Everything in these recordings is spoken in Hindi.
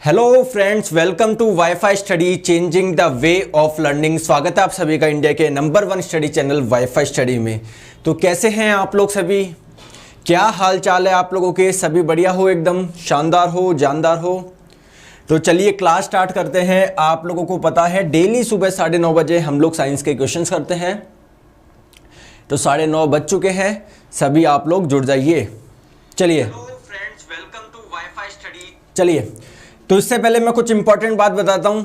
Hello friends, welcome to WiFi study changing the way of learning. स्वागत है आप सभी का इंडिया के number 1 study channel WiFi study में। तो कैसे हैं आप लोग सभी? क्या हाल चाल है आप लोगों के? सभी बढ़िया हो, एकदम शानदार हो, जानदार हो? तो चलिए क्लास स्टार्ट करते हैं। आप लोगों को पता है डेली सुबह 9:30 बजे हम लोग साइंस के क्वेश्चंस करते हैं। तो 9:30 बज चुके हैं, सभी आप लोग जुड़ जाइए। चलिए friends, welcome to WiFi study. चलिए, तो इससे पहले मैं कुछ इंपॉर्टेंट बात बताता हूं।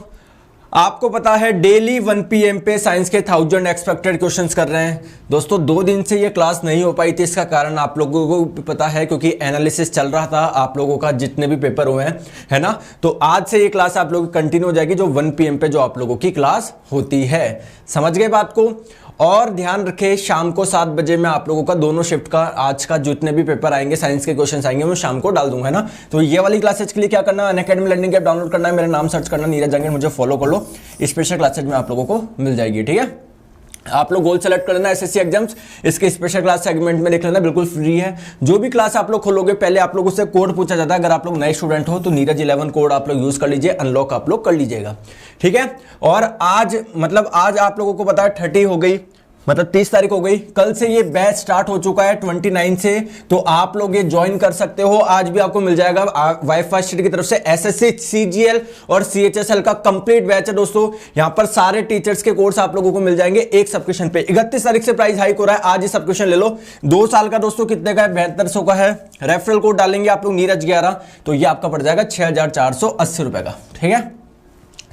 आपको पता है डेली 1 PM पे साइंस के 1000 एक्सपेक्टेड क्वेश्चंस कर रहे हैं। दोस्तों 2 दिन से ये क्लास नहीं हो पाई थी, इसका कारण आप लोगों को भी पता है, क्योंकि एनालिसिस चल रहा था आप लोगों का, जितने भी पेपर हुए हैं, है ना। तो आज से ये क्लास आप लोगों की कंटिन्यू हो जाएगी, जो 1 PM पे जो आप लोगों की क्लास होती है। समझ गए बात को? और ध्यान रखें, शाम को 7 बजे मैं आप लोगों का दोनों शिफ्ट का आज का जितने भी पेपर आएंगे, साइंस के क्वेश्चंस आएंगे, मैं शाम को डाल दूंगा, है ना। तो ये वाली क्लासेज के लिए क्या करना है, अनअकैडमी लर्निंग ऐप डाउनलोड करना है, मेरा नाम सर्च करना नीरज जंगीर, मुझे फॉलो कर लो। स्पेशल क्लासेज में आप लोगों को मिल जाएगी, ठीक है। आप लोग गोल सेलेक्ट कर लेना एसएससी एग्जाम्स, इसके स्पेशल क्लास सेगमेंट में देख लेना, बिल्कुल फ्री है। जो भी क्लास आप लोग खोलोगे पहले आप लोगों से कोड पूछा जाता है। अगर आप लोग नए स्टूडेंट हो तो नीरज 11 कोड आप लोग यूज कर लीजिए, अनलॉक आप लोग कर लीजिएगा, ठीक है। और आज आज आप लोगों को पता है 30 हो गई, मतलब 30 तारीख हो गई। कल से ये बैच स्टार्ट हो चुका है 29 से, तो आप लोग ये ज्वाइन कर सकते हो। आज भी आपको मिल जाएगा वाईफाई स्टडी की तरफ से एसएससी, सीजीएल और सीएचएसएल का कंप्लीट बैच है दोस्तों। यहां पर सारे टीचर्स के कोर्स आप लोगों को मिल जाएंगे एक सब्सक्रिप्शन पे। 31 तारीख से प्राइस हाइक हो रहा है, आज ही सब्सक्रिप्शन ले लो। 2 साल का दोस्तों कितने का है? 7200 का है। रेफरल कोड डालेंगे आप लोग नीरज 11, तो ये आपका पड़ जाएगा 6480 रुपए का, ठीक है।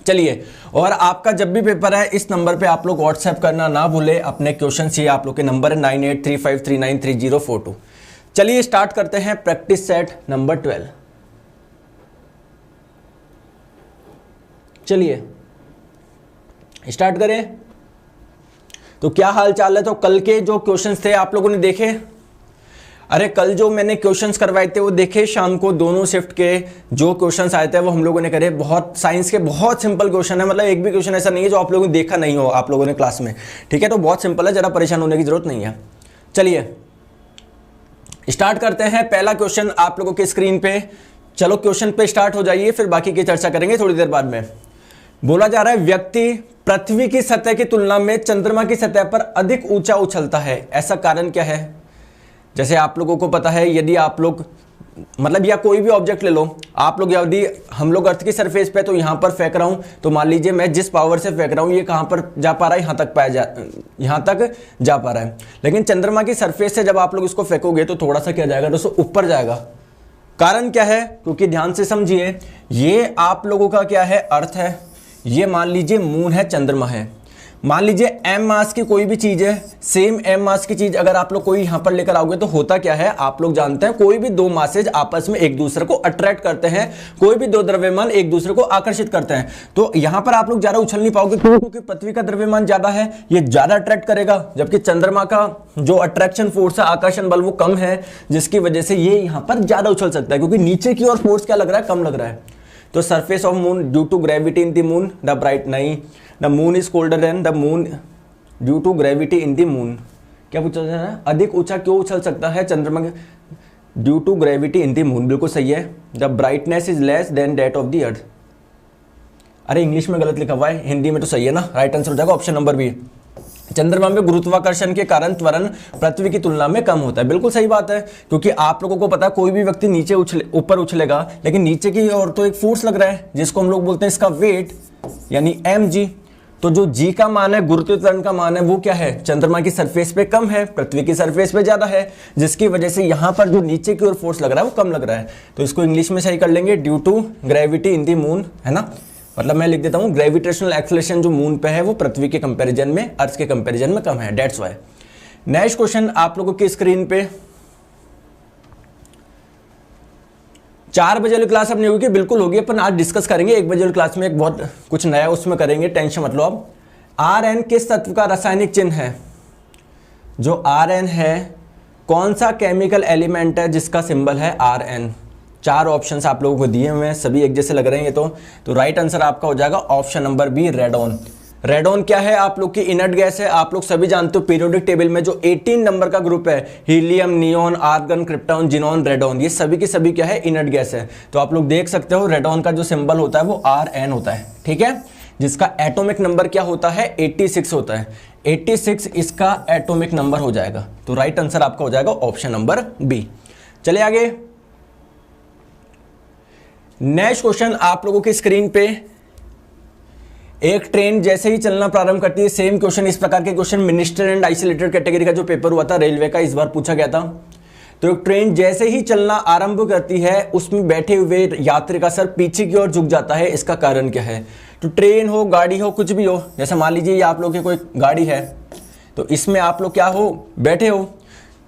चलिए, और आपका जब भी पेपर है इस नंबर पे आप लोग व्हाट्सएप करना ना भूले अपने क्वेश्चन। ये आप लोग के नंबर है 9835393042। चलिए स्टार्ट करते हैं प्रैक्टिस सेट नंबर 12। चलिए स्टार्ट करें। तो क्या हाल चाल है? तो कल के जो क्वेश्चंस थे आप लोगों ने देखे? अरे कल जो मैंने क्वेश्चंस करवाए थे वो देखे शाम को, दोनों शिफ्ट के जो क्वेश्चंस आए थे वो हम लोगों ने करे। बहुत साइंस के बहुत सिंपल क्वेश्चन है, मतलब एक भी क्वेश्चन ऐसा नहीं है जो आप लोगों ने देखा नहीं हो आप लोगों ने क्लास में, ठीक है। तो बहुत सिंपल है, जरा परेशान होने की जरूरत नहीं है। चलिए स्टार्ट करते हैं। पहला क्वेश्चन आप लोगों के स्क्रीन पे। चलो क्वेश्चन पे स्टार्ट हो जाइए, फिर बाकी की चर्चा करेंगे थोड़ी देर बाद में। बोला जा रहा है व्यक्ति पृथ्वी की सतह की तुलना में चंद्रमा की सतह पर अधिक ऊंचा उछलता है, ऐसा कारण क्या है? जैसे आप लोगों को पता है, यदि आप लोग मतलब या कोई भी ऑब्जेक्ट ले लो आप लोग, यदि हम लोग अर्थ की सरफेस पे तो यहां पर फेंक रहा हूं, तो मान लीजिए मैं जिस पावर से फेंक रहा हूं ये कहां पर जा पा रहा है, यहां तक जा पा रहा है। लेकिन चंद्रमा की सरफेस से जब आप लोग इसको फेंकोगे तो थोड़ा सा क्या जाएगा दोस्तों, ऊपर जाएगा। कारण क्या है? क्योंकि ध्यान से समझिए, ये आप लोगों का क्या है, अर्थ है, ये मान लीजिए मून है, चंद्रमा है। मान लीजिए m मास की कोई भी चीज है, सेम m मास की चीज अगर आप लोग कोई यहां पर लेकर आओगे तो होता क्या है, आप लोग जानते हैं कोई भी 2 मासेज आपस में एक दूसरे को अट्रैक्ट करते हैं, कोई भी 2 द्रव्यमान एक दूसरे को आकर्षित करते हैं। तो यहां पर आप लोग ज्यादा उछल नहीं पाओगे, क्योंकि पृथ्वी का द्रव्यमान ज्यादा है, ये ज्यादा अट्रैक्ट करेगा, जबकि चंद्रमा का जो अट्रैक्शन फोर्स है, आकर्षण बल, वो कम है, जिसकी वजह से ये यहां पर ज्यादा उछल सकता है, क्योंकि नीचे की ओर फोर्स क्या लग रहा है, कम लग रहा है। तो surface of moon due to gravity in the moon the bright, नहीं, the moon is colder than the moon due to gravity in the moon. क्या पूछा जा रहा है? अधिक ऊंचा क्यों उछल सकता है चंद्रमा के? Due to gravity in the moon, बिल्कुल सही है। The brightness is less than that of the earth. अरे इंग्लिश में गलत लिखा हुआ है, हिंदी में तो सही है ना। राइट आंसर हो जाएगा ऑप्शन नंबर बी। चंद्रमा में गुरुत्वाकर्षण के कारण त्वरण पृथ्वी की तुलना में कम होता है। बिल्कुल सही बात है, क्योंकि आप लोगों को पता है कोई भी व्यक्ति नीचे ऊपर उछलेगा, लेकिन नीचे की ओर तो एक फोर्स लग रहा है, जिसको हम लोग बोलते हैं इसका वेट, यानी mg। तो जो g का मान है, गुरुत्व त्वरण का मान है, वो क्या है, चंद्रमा की सरफेस पे कम है, पृथ्वी की सरफेस पे ज्यादा है, जिसकी वजह से यहां पर जो नीचे की ओर फोर्स लग रहा है वो कम लग रहा है। तो इसको इंग्लिश में सही कर लेंगे, due to gravity in the moon, है ना। मतलब मैं लिख देता हूं ग्रेविटेशनल एक्सेलरेशन जो मून पे है वो पृथ्वी के कंपैरिजन में, अर्थ के कंपैरिजन में कम है, दैट्स व्हाई। नेक्स्ट क्वेश्चन आप लोगों की स्क्रीन पे। 4 बजे वाली क्लास अपनी होगी? बिल्कुल होगी, अपन आज डिस्कस करेंगे 1 बजे वाली क्लास में, एक बहुत कुछ नया उसमें करेंगे, टेंशन मत लो आप। Rn किस तत्व का रासायनिक चिन्ह है? जो Rn है, कौन सा केमिकल एलिमेंट है जिसका सिंबल है Rn? 4 ऑप्शंस आप लोगों को दिए हुए हैं, सभी एक जैसे लग रहे हैं ये तो राइट आंसर आपका हो जाएगा option number B, radon. Radon क्या है? आप लोग की इनर्ट गैस है। आप लोग सभी जानते हो पीरियोडिक टेबल में जो 18 नंबर का ग्रुप है, helium, neon, argon, krypton, xenon, radon, ये सभी की सभी क्या है? इनर्ट गैस है। तो आप लोग देख सकते हो रेडॉन का जो सिंबल होता है वो Rn होता है, ठीक है, जिसका एटॉमिक नंबर क्या होता है? 86 होता है। 86 इसका एटॉमिक नंबर हो जाएगा। तो राइट आंसर आपका हो जाएगा ऑप्शन नंबर बी। चलिए आगे, नेक्स्ट क्वेश्चन आप लोगों की स्क्रीन पे, एक ट्रेन जैसे ही चलना प्रारंभ करती है, सेम क्वेश्चन, इस प्रकार के question minister and isolated category का जो पेपर हुआ था रेलवे का, इस बार पूछा गया था। तो एक ट्रेन जैसे ही चलना आरंभ करती है, उसमें बैठे हुए यात्री का सर पीछे की ओर झुक जाता है, इसका कारण क्या है? तो ट्रेन हो, गाड़ी हो, कुछ भी हो, जैसे मान लीजिए ये आप लोग की कोई गाड़ी है, तो इसमें आप लोग क्या हो? बैठे हो।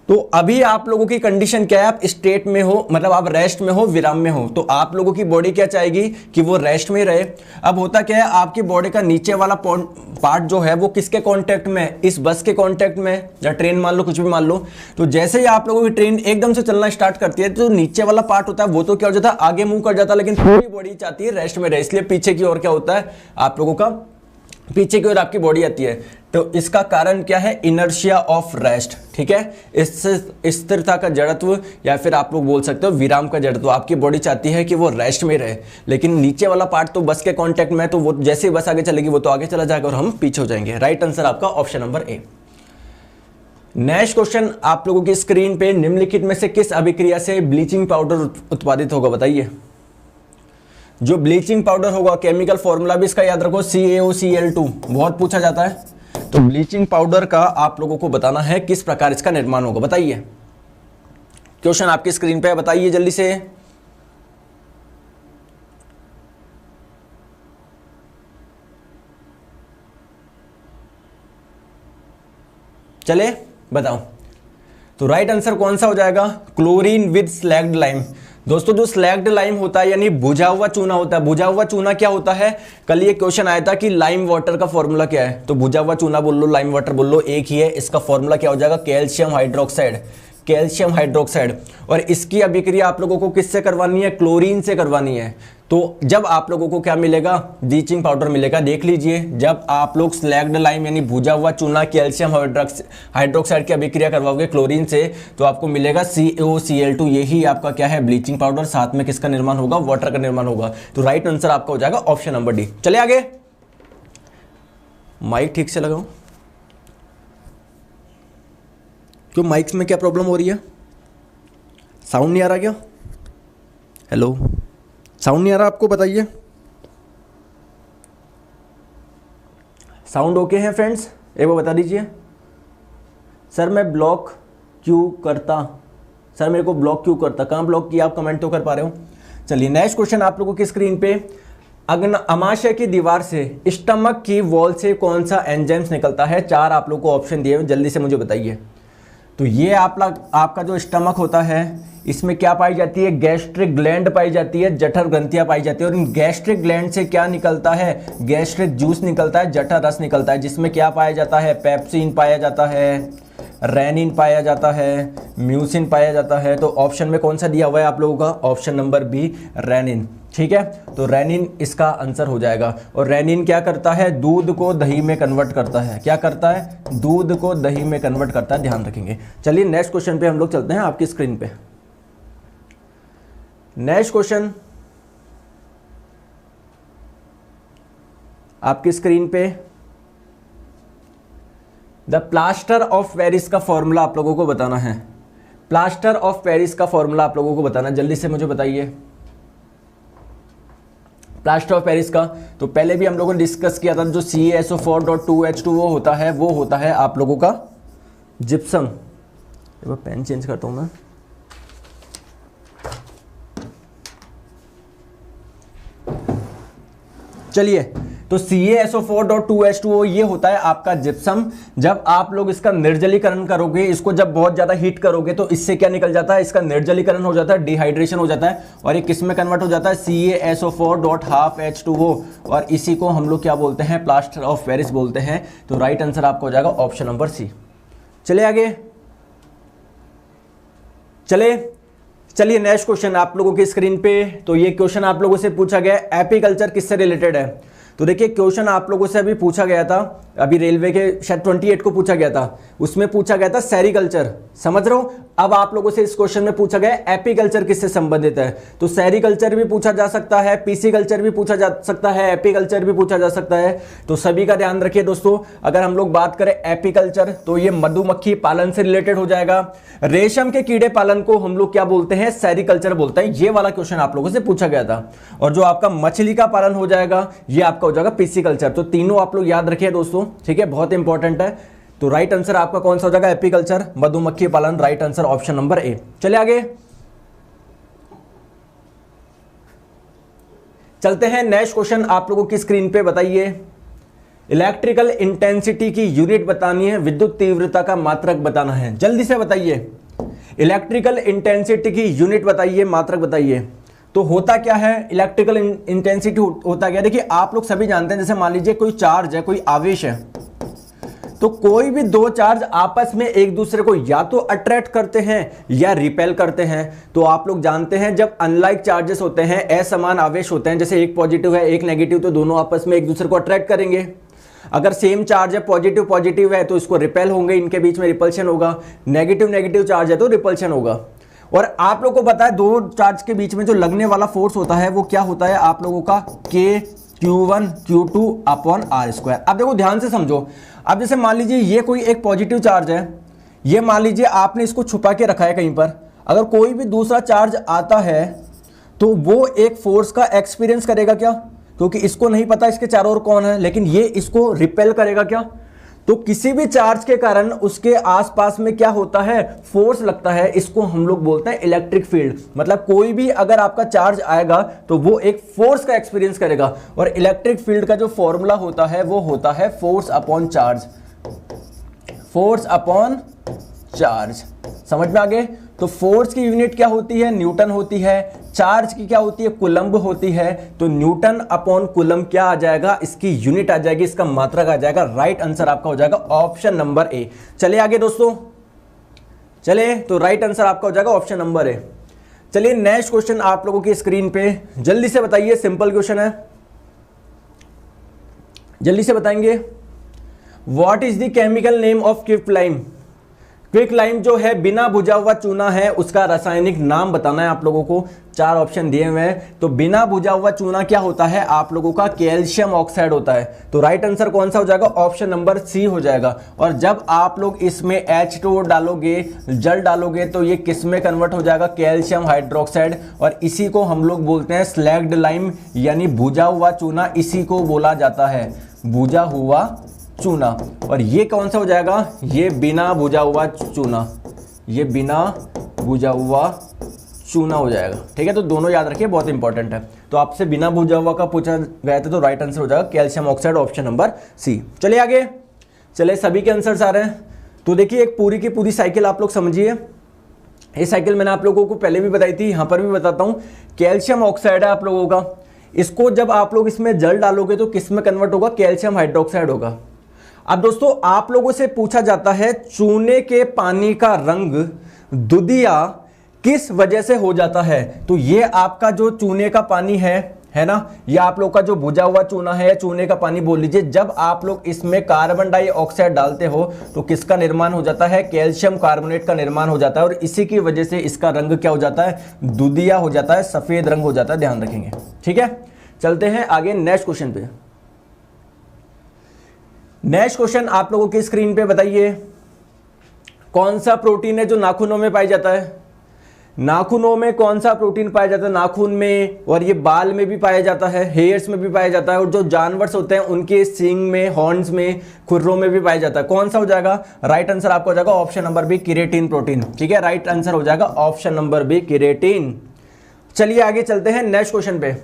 तो अभी आप लोगों की कंडीशन क्या है? आप स्टेट में हो, मतलब आप रेस्ट में हो, विराम में हो। तो आप लोगों की बॉडी क्या चाहेगी कि वो रेस्ट में रहे। अब होता क्या है, आपकी बॉडी का नीचे वाला पार्ट जो है वो किसके कांटेक्ट में? इस बस के कांटेक्ट में, या ट्रेन मान लो, कुछ भी मान लो। तो जैसे ही आप लोगों की ट्रेन एकदम से चलना स्टार्ट करती है, तो नीचे वाला पार्ट होता है वो तो क्या हो जाता है? आगे मूव कर जाता है, लेकिन पूरी बॉडी चाहती है रेस्ट में रहे, इसलिए पीछे की ओर क्या होता है? आप लोगों का पीछे की ओर आपकी बॉडी आती है। तो इसका कारण क्या है? इनर्शिया ऑफ रेस्ट, ठीक है, स्थिरता का जड़त्व, या फिर आप लोग बोल सकते हो विराम का जड़त्व। आपकी बॉडी चाहती है कि वो रेस्ट में रहे, लेकिन नीचे वाला पार्ट तो बस के कांटेक्ट में है, तो वो जैसे ही बस आगे चलेगी वो तो आगे चला जाएगा और हम पीछे हो जाएंगे। राइट आंसर आपका option number A. Next question आप लोगों की स्क्रीन पे, निम्नलिखित में से किस अभिक्रिया से ब्लीचिंग पाउडर उत्पादित होगा? बताइए। जो ब्लीचिंग पाउडर होगा, केमिकल फॉर्मूला भी इसका याद रखो, CaOCl2, बहुत पूछा जाता है। तो ब्लीचिंग पाउडर का आप लोगों को बताना है किस प्रकार इसका निर्माण होगा। बताइए, क्वेश्चन आपकी स्क्रीन पे है, बताइए जल्दी से। चले बताओ। तो राइट आंसर कौन सा हो जाएगा? Chlorine with slagged lime. दोस्तों जो स्लैग्ड लाइम होता है यानी बुझा हुआ चूना होता है। बुझा हुआ चूना क्या होता है? कल ये क्वेश्चन आया था कि लाइम वाटर का फॉर्मूला क्या है, तो बुझा हुआ चूना बोल लो, लाइम वाटर बोल लो, एक ही है। इसका फॉर्मूला क्या हो जाएगा? Calcium hydroxide, calcium hydroxide. और इसकी अभिक्रिया आप लोगों को किससे करवानी है? क्लोरीन से करवानी है। तो जब आप लोगों को क्या मिलेगा? ब्लीचिंग पाउडर मिलेगा। देख लीजिए, जब आप लोग स्लैग्ड लाइम यानी भुजा हुआ चूना कैल्शियम हाइड्रोक्साइड की अभिक्रिया करवाओगे क्लोरीन से, तो आपको मिलेगा CaOCl2। यही आपका क्या है? Bleaching powder. साथ में किसका निर्माण होगा? वाटर का निर्माण होगा। तो राइट आंसर आपका हो जाएगा ऑप्शन नंबर डी। चले आगे, माइक ठीक से लगाओ। क्यों माइक्स में क्या प्रॉब्लम हो रही है? साउंड नहीं आ रहा क्या? हेलो, साउंड नहीं आ रहा आपको? बताइए। साउंड ओके है फ्रेंड्स? एक बार बता दीजिए। सर मैं ब्लॉक क्यों करता? सर मेरे को ब्लॉक क्यों करता? कहाँ ब्लॉक किया? आप कमेंट तो कर पा रहे हो। चलिए नेक्स्ट क्वेश्चन आप लोगों की स्क्रीन पे, अग्नाशय की दीवार से, स्टमक की वॉल से कौन सा एंजाइम्स निकलता है? 4 आप लोग को ऑप्शन दिए हुए, जल्दी से मुझे बताइए। तो ये आपका जो स्टमक होता है, इसमें क्या पाई जाती है? गैस्ट्रिक ग्लैंड पाई जाती है, जठर ग्रंथियां पाई जाती है। और इन गैस्ट्रिक ग्लैंड से क्या निकलता है? गैस्ट्रिक जूस निकलता है, जठर रस निकलता है, जिसमें क्या पाया जाता है? पेप्सिन पाया जाता है, रेनिन पाया जाता है, म्यूसिन पाया जाता है। तो ऑप्शन में कौन सा दिया हुआ है आप लोगों का? Option number B, renin. ठीक है, तो रेनिन इसका आंसर हो जाएगा। और रेनिन क्या करता है? दूध को दही में कन्वर्ट करता है। क्या करता है? दूध को दही में कन्वर्ट करता है, ध्यान रखेंगे। चलिए नेक्स्ट क्वेश्चन पे हम लोग चलते हैं आपकी स्क्रीन पे। नेक्स्ट क्वेश्चन आपकी स्क्रीन पे, द प्लास्टर ऑफ पेरिस का फॉर्मूला आप लोगों को बताना है। प्लास्टर ऑफ पेरिस का फॉर्मूला आप लोगों को बताना, जल्दी से मुझे बताइए। प्लास्टर ऑफ पेरिस का तो पहले भी हम लोगों ने डिस्कस किया था, जो CaSO4.2H2O होता है वो होता है आप लोगों का जिप्सम। पेन चेंज करता हूं मैं। चलिए, तो CaSO4.2H2O ये होता है आपका जिप्सम। जब आप लोग इसका निर्जलीकरण करोगे, इसको जब बहुत ज्यादा हीट करोगे, तो इससे क्या निकल जाता है? इसका निर्जलीकरण हो जाता है, डिहाइड्रेशन हो जाता है, और ये किस में कन्वर्ट हो जाता है? CaSO4.12H2O। और इसी को हम लोग क्या बोलते हैं? प्लास्टर ऑफ पेरिस बोलते हैं। तो राइट आंसर आपका हो जाएगा ऑप्शन नंबर सी। चले आगे, चलिए नेक्स्ट क्वेश्चन आप लोगों की स्क्रीन पे। तो ये क्वेश्चन आप लोगों से पूछा गया, एपीकल्चर किससे रिलेटेड है? तो देखिए क्वेश्चन आप लोगों से अभी पूछा गया था, अभी रेलवे के शायद 28 को पूछा गया था, उसमें पूछा गया था सेरिकल्चर, समझ रहे हो। अब आप लोगों से इस क्वेश्चन में पूछा गया एपीकल्चर किससे संबंधित है, तो सेरिकल्चर भी पूछा जा सकता है, पीसीकल्चर भी पूछा जा सकता है, एपीकल्चर भी पूछा जा सकता है। तो सभी का ध्यान रखिए दोस्तों। अगर हम लोग बात करें एपीकल्चर तो ये मधुमक्खी पालन से रिलेटेड हो जाएगा। रेशम के कीड़े पालन को हम लोग क्या बोलते हैं, सेरिकल्चर बोलते हैं। ये वाला क्वेश्चन आप लोगों से पूछा गया था। और जो आपका मछली का पालन हो जाएगा ये आपका हो जाएगा पीसीकल्चर। तो तीनों आप लोग याद रखिए दोस्तों, ठीक है, बहुत इंपॉर्टेंट है। तो राइट आंसर आपका कौन सा हो जाएगा, एपीकल्चर, मधुमक्खी पालन, राइट आंसर ऑप्शन नंबर ए। चलिए आगे चलते हैं। नेक्स्ट क्वेश्चन आप लोगों की स्क्रीन पे बताइए। इलेक्ट्रिकल इंटेंसिटी की यूनिट बतानी है, विद्युत तीव्रता का मात्रक बताना है, जल्दी से बताइए। इलेक्ट्रिकल इंटेंसिटी की यूनिट बताइए, मात्रक बताइए। तो होता क्या है इलेक्ट्रिकल इंटेंसिटी, होता क्या है, देखिए आप लोग सभी जानते हैं, जैसे मान लीजिए कोई चार्ज है, कोई आवेश है, तो कोई भी दो चार्ज आपस में एक दूसरे को या तो अट्रैक्ट करते हैं या रिपेल करते हैं। तो आप लोग जानते हैं जब अनलाइक चार्जेस होते हैं, असमान आवेश होते हैं, जैसे एक पॉजिटिव है एक नेगेटिव, तो दोनों आपस में एक दूसरे को अट्रैक्ट करेंगे। अगर सेम चार्ज है, पॉजिटिव पॉजिटिव है, तो इसको रिपेल होंगे, इनके बीच में रिपल्शन होगा। नेगेटिव नेगेटिव चार्ज है तो रिपल्शन होगा। और आप लोगों को पता है दो चार्ज के बीच में जो लगने वाला फोर्स होता है वो क्या होता है आप लोगों का, Q1 Q2 अपॉन R²। अब देखो ध्यान से समझो। अब जैसे मान लीजिए ये कोई एक पॉजिटिव चार्ज है, ये मान लीजिए आपने इसको छुपा के रखा है कहीं पर, अगर कोई भी दूसरा चार्ज आता है तो वो एक फोर्स का एक्सपीरियंस करेगा क्या, क्योंकि इसको नहीं पता इसके चारों ओर कौन है, लेकिन ये इसको रिपेल करेगा क्या। तो किसी भी चार्ज के कारण उसके आसपास में क्या होता है, फोर्स लगता है, इसको हम लोग बोलते हैं इलेक्ट्रिक फील्ड। मतलब कोई भी अगर आपका चार्ज आएगा तो वो एक फोर्स का एक्सपीरियंस करेगा। और इलेक्ट्रिक फील्ड का जो फॉर्मूला होता है वो होता है force upon charge, force upon charge. समझ में आ गए। तो फोर्स की यूनिट क्या होती है, न्यूटन होती है। चार्ज की क्या होती है, कुलम्ब होती है। तो न्यूटन अपॉन कुलम्ब क्या आ जाएगा, इसकी यूनिट आ जाएगी, इसका मात्रक आ जाएगा। राइट आंसर आपका हो जाएगा ऑप्शन नंबर ए। चलिए आगे दोस्तों, चलिए तो राइट आंसर आपका हो जाएगा ऑप्शन नंबर ए। चलिए नेक्स्ट क्वेश्चन आप लोगों की स्क्रीन पे जल्दी से बताइए, सिंपल क्वेश्चन है, जल्दी से बताएंगे। What is the chemical name of quicklime. Quicklime जो है बिना भुजा हुआ चूना है, उसका रासायनिक नाम बताना है आप लोगों को। चार ऑप्शन दिए हुए हैं। तो बिना भुजा हुआ चूना क्या होता है आप लोगों का, कैल्शियम ऑक्साइड होता है। तो राइट आंसर कौन सा हो जाएगा, ऑप्शन नंबर सी हो जाएगा। और जब आप लोग इसमें H2O डालोगे, जल डालोगे, तो ये किस में कन्वर्ट हो जाएगा, कैल्शियम हाइड्रोक्साइड। और इसी को हम लोग बोलते हैं स्लैग्ड लाइम, यानी भुजा हुआ चूना, इसी को बोला जाता है भुजा हुआ चूना। और ये कौन सा हो जाएगा, ये बिना भुजा हुआ चूना, ये बिना भुजा हुआ चूना हो जाएगा। ठीक है, तो दोनों याद रखिए, बहुत इंपॉर्टेंट है। तो आपसे बिना भुजा हुआ का पूछा गया था, तो राइट आंसर हो जाएगा calcium oxide, option number C. चलिए आगे, चलिए सभी के आंसर्स आ रहे हैं। तो देखिए एक पूरी की पूरी साइकिल आप लोग समझिए। ये साइकिल मैंने आप लोगों को पहले भी बताई थी, यहां पर भी बताता हूं। कैल्शियम ऑक्साइड है आप लोगों का, इसको जब आप लोग इसमें जल डालोगे तो किस में कन्वर्ट होगा, कैल्शियम हाइड्रोक्साइड होगा। अब दोस्तों आप लोगों से पूछा जाता है चूने के पानी का रंग दुधिया किस वजह से हो जाता है। तो ये आपका जो चूने का पानी है ना, ये आप लोग का जो भुजा हुआ चूना है, चूने का पानी बोल लीजिए। जब आप लोग इसमें कार्बन डाइऑक्साइड डालते हो तो किसका निर्माण हो जाता है, कैल्शियम कार्बोनेट का निर्माण हो जाता है। और इसी की वजह से इसका रंग क्या हो जाता है, दुधिया हो जाता है, सफेद रंग हो जाता है, ध्यान रखेंगे। ठीक है, चलते हैं आगे नेक्स्ट क्वेश्चन पे। नेक्स्ट क्वेश्चन आप लोगों की स्क्रीन पे बताइए, कौन सा प्रोटीन है जो नाखूनों में पाया जाता है। नाखूनों में कौन सा प्रोटीन पाया जाता है, नाखून में, और ये बाल में भी पाया जाता है, हेयर्स में भी पाया जाता है, और जो जानवर होते हैं उनके सींग में, हॉर्न्स में, खुर्रों में भी पाया जाता है। कौन सा हो जाएगा, राइट आंसर आपका हो जाएगा option number B, keratin protein. ठीक है, राइट आंसर हो जाएगा ऑप्शन नंबर बी, केराटिन। चलिए आगे चलते हैं नेक्स्ट क्वेश्चन पे।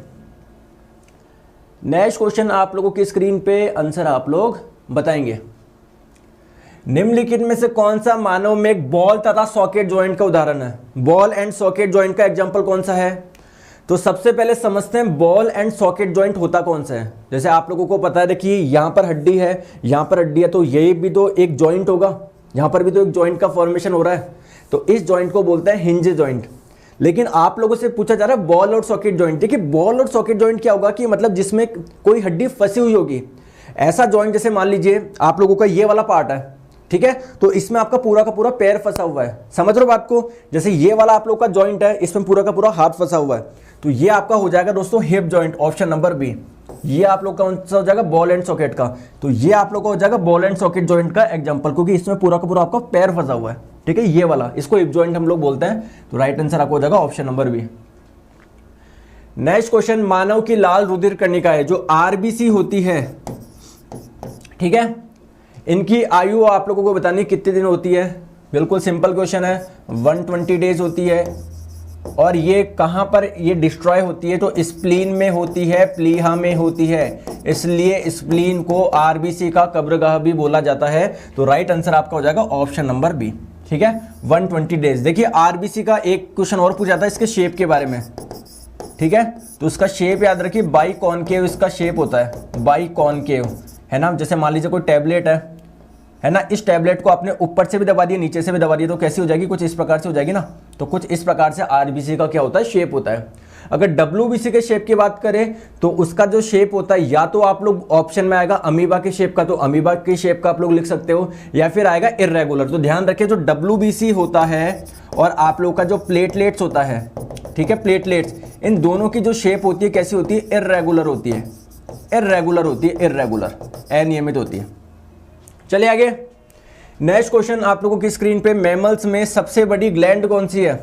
नेक्स्ट क्वेश्चन आप लोगों की स्क्रीन पे आंसर आप लोग बताएंगे। निम्नलिखित में से कौन सा मानव में एक बॉल तथा सॉकेट जॉइंट का उदाहरण है। बॉल एंड सॉकेट जॉइंट का एग्जांपल कौन सा है। तो सबसे पहले समझते हैं बॉल एंड सॉकेट जॉइंट होता कौन सा है। जैसे आप लोगों को पता है, देखिए यहां पर हड्डी है, यहां पर हड्डी है, तो ये भी तो एक जॉइंट होगा, यहां पर भी तो एक जॉइंट का फॉर्मेशन हो रहा है। तो इस जॉइंट को बोलते हैं हिंज जॉइंट। लेकिन आप लोगों से पूछा जा रहा है बॉल और सॉकेट जॉइंट। देखिए बॉल और सॉकेट जॉइंट क्या होगा कि मतलब जिसमें कोई हड्डी फंसी हुई होगी, ऐसा जॉइंट जैसे मान लीजिए आप लोगों का ये वाला पार्ट है, ठीक है, तो इसमें आपका पूरा का पूरा पैर फंसा हुआ है, समझ रहे हो बात को। जैसे ये वाला आप लोग का जॉइंट है, इसमें पूरा का पूरा हाथ फंसा हुआ है, तो ये आपका हो जाएगा दोस्तों hip joint, option number B. ये आप लोग का कौन सा हो जाएगा, बॉल एंड सॉकेट का, तो ये आप लोग का हो जाएगा बॉल एंड सॉकेट जॉइंट का एग्जांपल, क्योंकि इसमें पूरा का पूरा आपका पैर फंसा हुआ है, ठीक है, ये वाला, इसको हिप जॉइंट हम लोग बोलते हैं। तो राइट आंसर आपको हो जाएगा option number B. Next question, मानव की लाल रुधिर कणिकाएं जो आरबीसी होती है, ठीक है, इनकी आयु आप लोगों को बतानी कितने दिन होती है। बिल्कुल सिंपल क्वेश्चन है, 120 डेज होती है। और ये कहां पर ये डिस्ट्रॉय होती है, तो स्प्लीन में होती है, प्लीहा में होती है, इसलिए स्प्लीन को आरबीसी का कब्रगाह भी बोला जाता है। तो राइट आंसर आपका हो जाएगा ऑप्शन नंबर बी, ठीक है, 120 डेज। देखिए आरबीसी का एक क्वेश्चन और पूछा था इसके शेप के बारे में, ठीक है, तो उसका शेप याद रखिए, बाई कॉनकेव इसका शेप होता है, बाई कॉनकेव, है ना। जैसे मान लीजिए कोई टैबलेट है ना, इस टैबलेट को आपने ऊपर से भी दबा दिया, नीचे से भी दबा दिया, तो कैसी हो जाएगी, कुछ इस प्रकार से हो जाएगी ना। तो कुछ इस प्रकार से आरबीसी का क्या होता है, शेप होता है। अगर डब्ल्यूबीसी के शेप की बात करें तो उसका जो शेप होता है, या तो आप लोग ऑप्शन में आएगा अमीबा के शेप का, तो अमीबा के शेप का आप लोग लिख सकते हो, या फिर आएगा इर्रेगुलर। तो ध्यान रखिए जो डब्ल्यूबीसी होता है और आप लोग का जो प्लेटलेट्स होता है, ठीक है, प्लेटलेट्स, इन दोनों की जो शेप होती है कैसी होती है, इर्रेगुलर होती है, इर्रेगुलर होती है, इर्रेगुलर, अनियमित होती है। चलिए आगे, नेक्स्ट क्वेश्चन आप लोगों की स्क्रीन पे, मैमल्स में सबसे बड़ी ग्लैंड कौन सी है,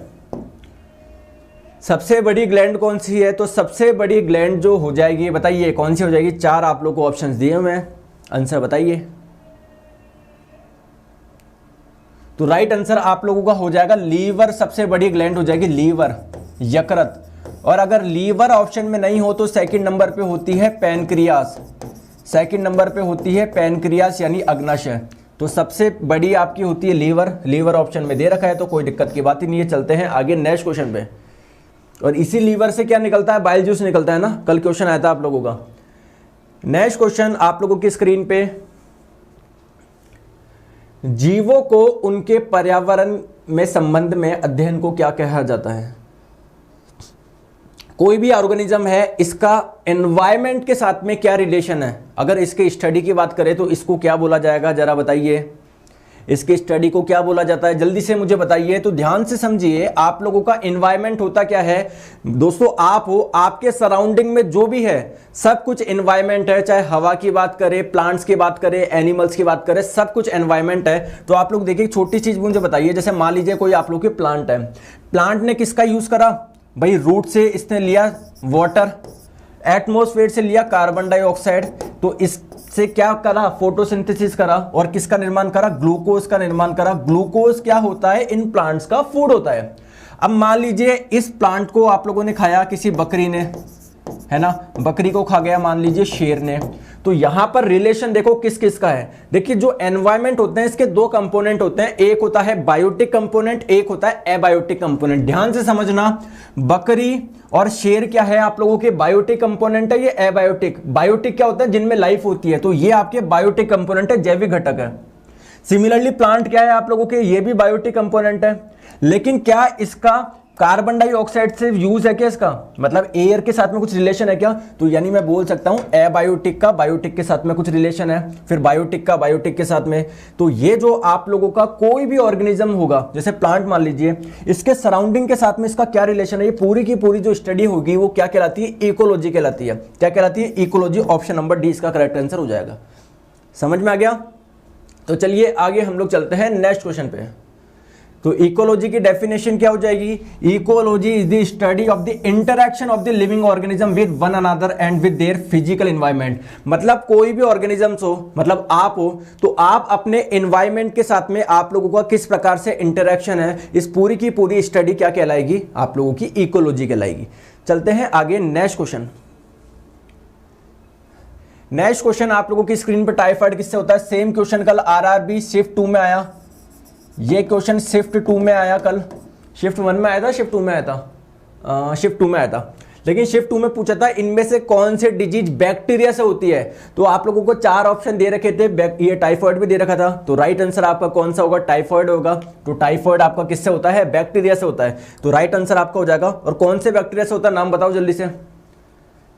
सबसे बड़ी ग्लैंड कौन सी है। तो सबसे बड़ी ग्लैंड जो हो जाएगी, बताइए कौन सी हो जाएगी। 4 आप लोग को ऑप्शंस दिए हुए हैं, आंसर बताइए। तो राइट आंसर आप लोगों का हो जाएगा लीवर, सबसे बड़ी ग्लैंड हो जाएगी लीवर, यकृत। और अगर लीवर ऑप्शन में नहीं हो तो सेकंड नंबर पे होती है पैनक्रियास, सेकंड नंबर पे होती है पैनक्रियास यानी अग्नाशय। तो सबसे बड़ी आपकी होती है लीवर, लीवर ऑप्शन में दे रखा है तो कोई दिक्कत की बात ही नहीं है। चलते हैं आगे नेक्स्ट क्वेश्चन पे। और इसी लीवर से क्या निकलता है, बाइल जूस निकलता है ना, कल क्वेश्चन आया था आप लोगों का। नेक्स्ट क्वेश्चन आप लोगों की स्क्रीन पे, जीवों को उनके पर्यावरण में संबंध में अध्ययन को क्या कहा जाता है। कोई भी ऑर्गेनिज्म है, इसका एनवायरनमेंट के साथ में क्या रिलेशन है। अगर इसके स्टडी की बात करें तो इसको क्या बोला जाएगा, जरा बताइए, इसके स्टडी को क्या बोला जाता है, जल्दी से मुझे बताइए। तो ध्यान से समझिए, आप लोगों का एनवायरनमेंट होता क्या है दोस्तों, आप हो, आपके सराउंडिंग में जो भी है सब कुछ एनवायरनमेंट है। चाहे हवा की बात करें, प्लांट्स की बात करें, एनिमल्स की बात करें, सब कुछ एनवायरनमेंट है। तो आप लोग देखिए, छोटी चीज मुझे बताइए, जैसे मान लीजिए कोई आप लोग के प्लांट है, प्लांट ने किसका यूज करा भाई, रूट से इसने लिया वाटर, एटमॉस्फेयर से लिया कार्बन डाइऑक्साइड, तो इससे क्या करा, फोटोसिंथेसिस करा, और किसका निर्माण करा, ग्लूकोज का निर्माण करा। ग्लूकोज क्या होता है, इन प्लांट्स का फूड होता है। अब मान लीजिए इस प्लांट को आप लोगों ने खाया, किसी बकरी ने, है ना, बकरी को खा गया मान लीजिए शेर ने, तो यहां पर रिलेशन देखो किस किस का है। देखिए जो एनवायरनमेंट होते हैं इसके 2 कंपोनेंट होते हैं, एक होता है बायोटिक कंपोनेंट, एक होता है एबायोटिक कंपोनेंट। ध्यान से समझना, बकरी और शेर क्या है आप लोगों के, बायोटिक कंपोनेंट है, ये एबायोटिक। बायोटिक क्या होता है, जिनमें लाइफ होती है, तो ये आपके बायोटिक कंपोनेंट है, जैविक घटक है। सिमिलरली प्लांट क्या है आप लोगों के, ये भी बायोटिक कंपोनेंट है। लेकिन क्या इसका कार्बन डाइऑक्साइड से यूज है क्या, इसका मतलब एयर के साथ में कुछ रिलेशन है क्या, तो यानी मैं बोल सकता हूं एबायोटिक का बायोटिक के साथ में कुछ रिलेशन है, फिर बायोटिक का बायोटिक के साथ में। तो ये जो आप लोगों का कोई भी ऑर्गेनिज्म होगा, जैसे प्लांट मान लीजिए, इसके सराउंडिंग के साथ में इसका क्या रिलेशन है, ये पूरी की पूरी जो स्टडी होगी वो क्या कहलाती है, इकोलॉजी कहलाती है। क्या कहलाती है, इकोलॉजी। ऑप्शन नंबर डी इसका करेक्ट आंसर हो जाएगा। समझ में आ गया। तो चलिए आगे हम लोग चलते हैं नेक्स्ट क्वेश्चन पे। तो इकोलॉजी की डेफिनेशन क्या हो जाएगी, ecology is the study of the interaction of the living organism with one another and with their physical environment. मतलब कोई भी ऑर्गेनिजम्स हो, मतलब आप हो, तो आप अपने एनवायरनमेंट के साथ में आप लोगों का किस प्रकार से इंटरैक्शन है, इस पूरी की पूरी स्टडी क्या कहलाएगी, आप लोगों की इकोलॉजी कहलाएगी। चलते हैं आगे नेक्स्ट क्वेश्चन। नेक्स्ट क्वेश्चन आप लोगों की स्क्रीन पर, टाइफाइड किससे होता है। सेम क्वेश्चन कल आरआरबी शिफ्ट 2 में आया, ये क्वेश्चन शिफ्ट 2 में आया, कल शिफ्ट 1 में आया था, शिफ्ट 2 में आया था, शिफ्ट 2 में आया था। लेकिन शिफ्ट 2 में पूछा था इनमें से कौन से डिजीज बैक्टीरिया से होती है, तो आप लोगों को 4 ऑप्शन दे रखे थे, ये टाइफॉइड भी दे रखा था, तो राइट आंसर आपका कौन सा होगा, टाइफॉइड होगा। तो टाइफॉइड आपका किससे होता है, बैक्टीरिया से होता है, तो राइट आंसर आपका हो जाएगा। और कौन से बैक्टीरिया से होता है, नाम बताओ जल्दी से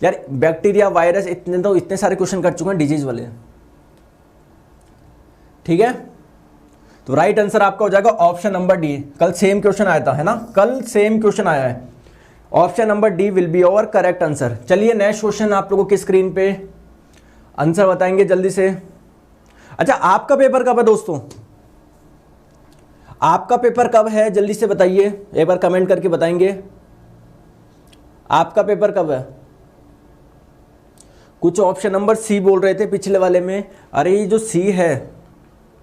यार, बैक्टीरिया वायरस इतने सारे क्वेश्चन कर चुके हैं डिजीज वाले, ठीक है। तो राइट आंसर आपका हो जाएगा ऑप्शन नंबर डी। कल सेम क्वेश्चन आया था, है ना, कल सेम क्वेश्चन आया है, option number D will be over correct answer. चलिए नेक्स्ट क्वेश्चन आप लोगों की स्क्रीन पे आंसर बताएंगे जल्दी से। अच्छा, आपका पेपर कब है दोस्तों, आपका पेपर कब है, जल्दी से बताइए, एक बार कमेंट करके बताएंगे आपका पेपर कब है। कुछ ऑप्शन नंबर सी बोल रहे थे पिछले वाले में, अरे ये जो सी है,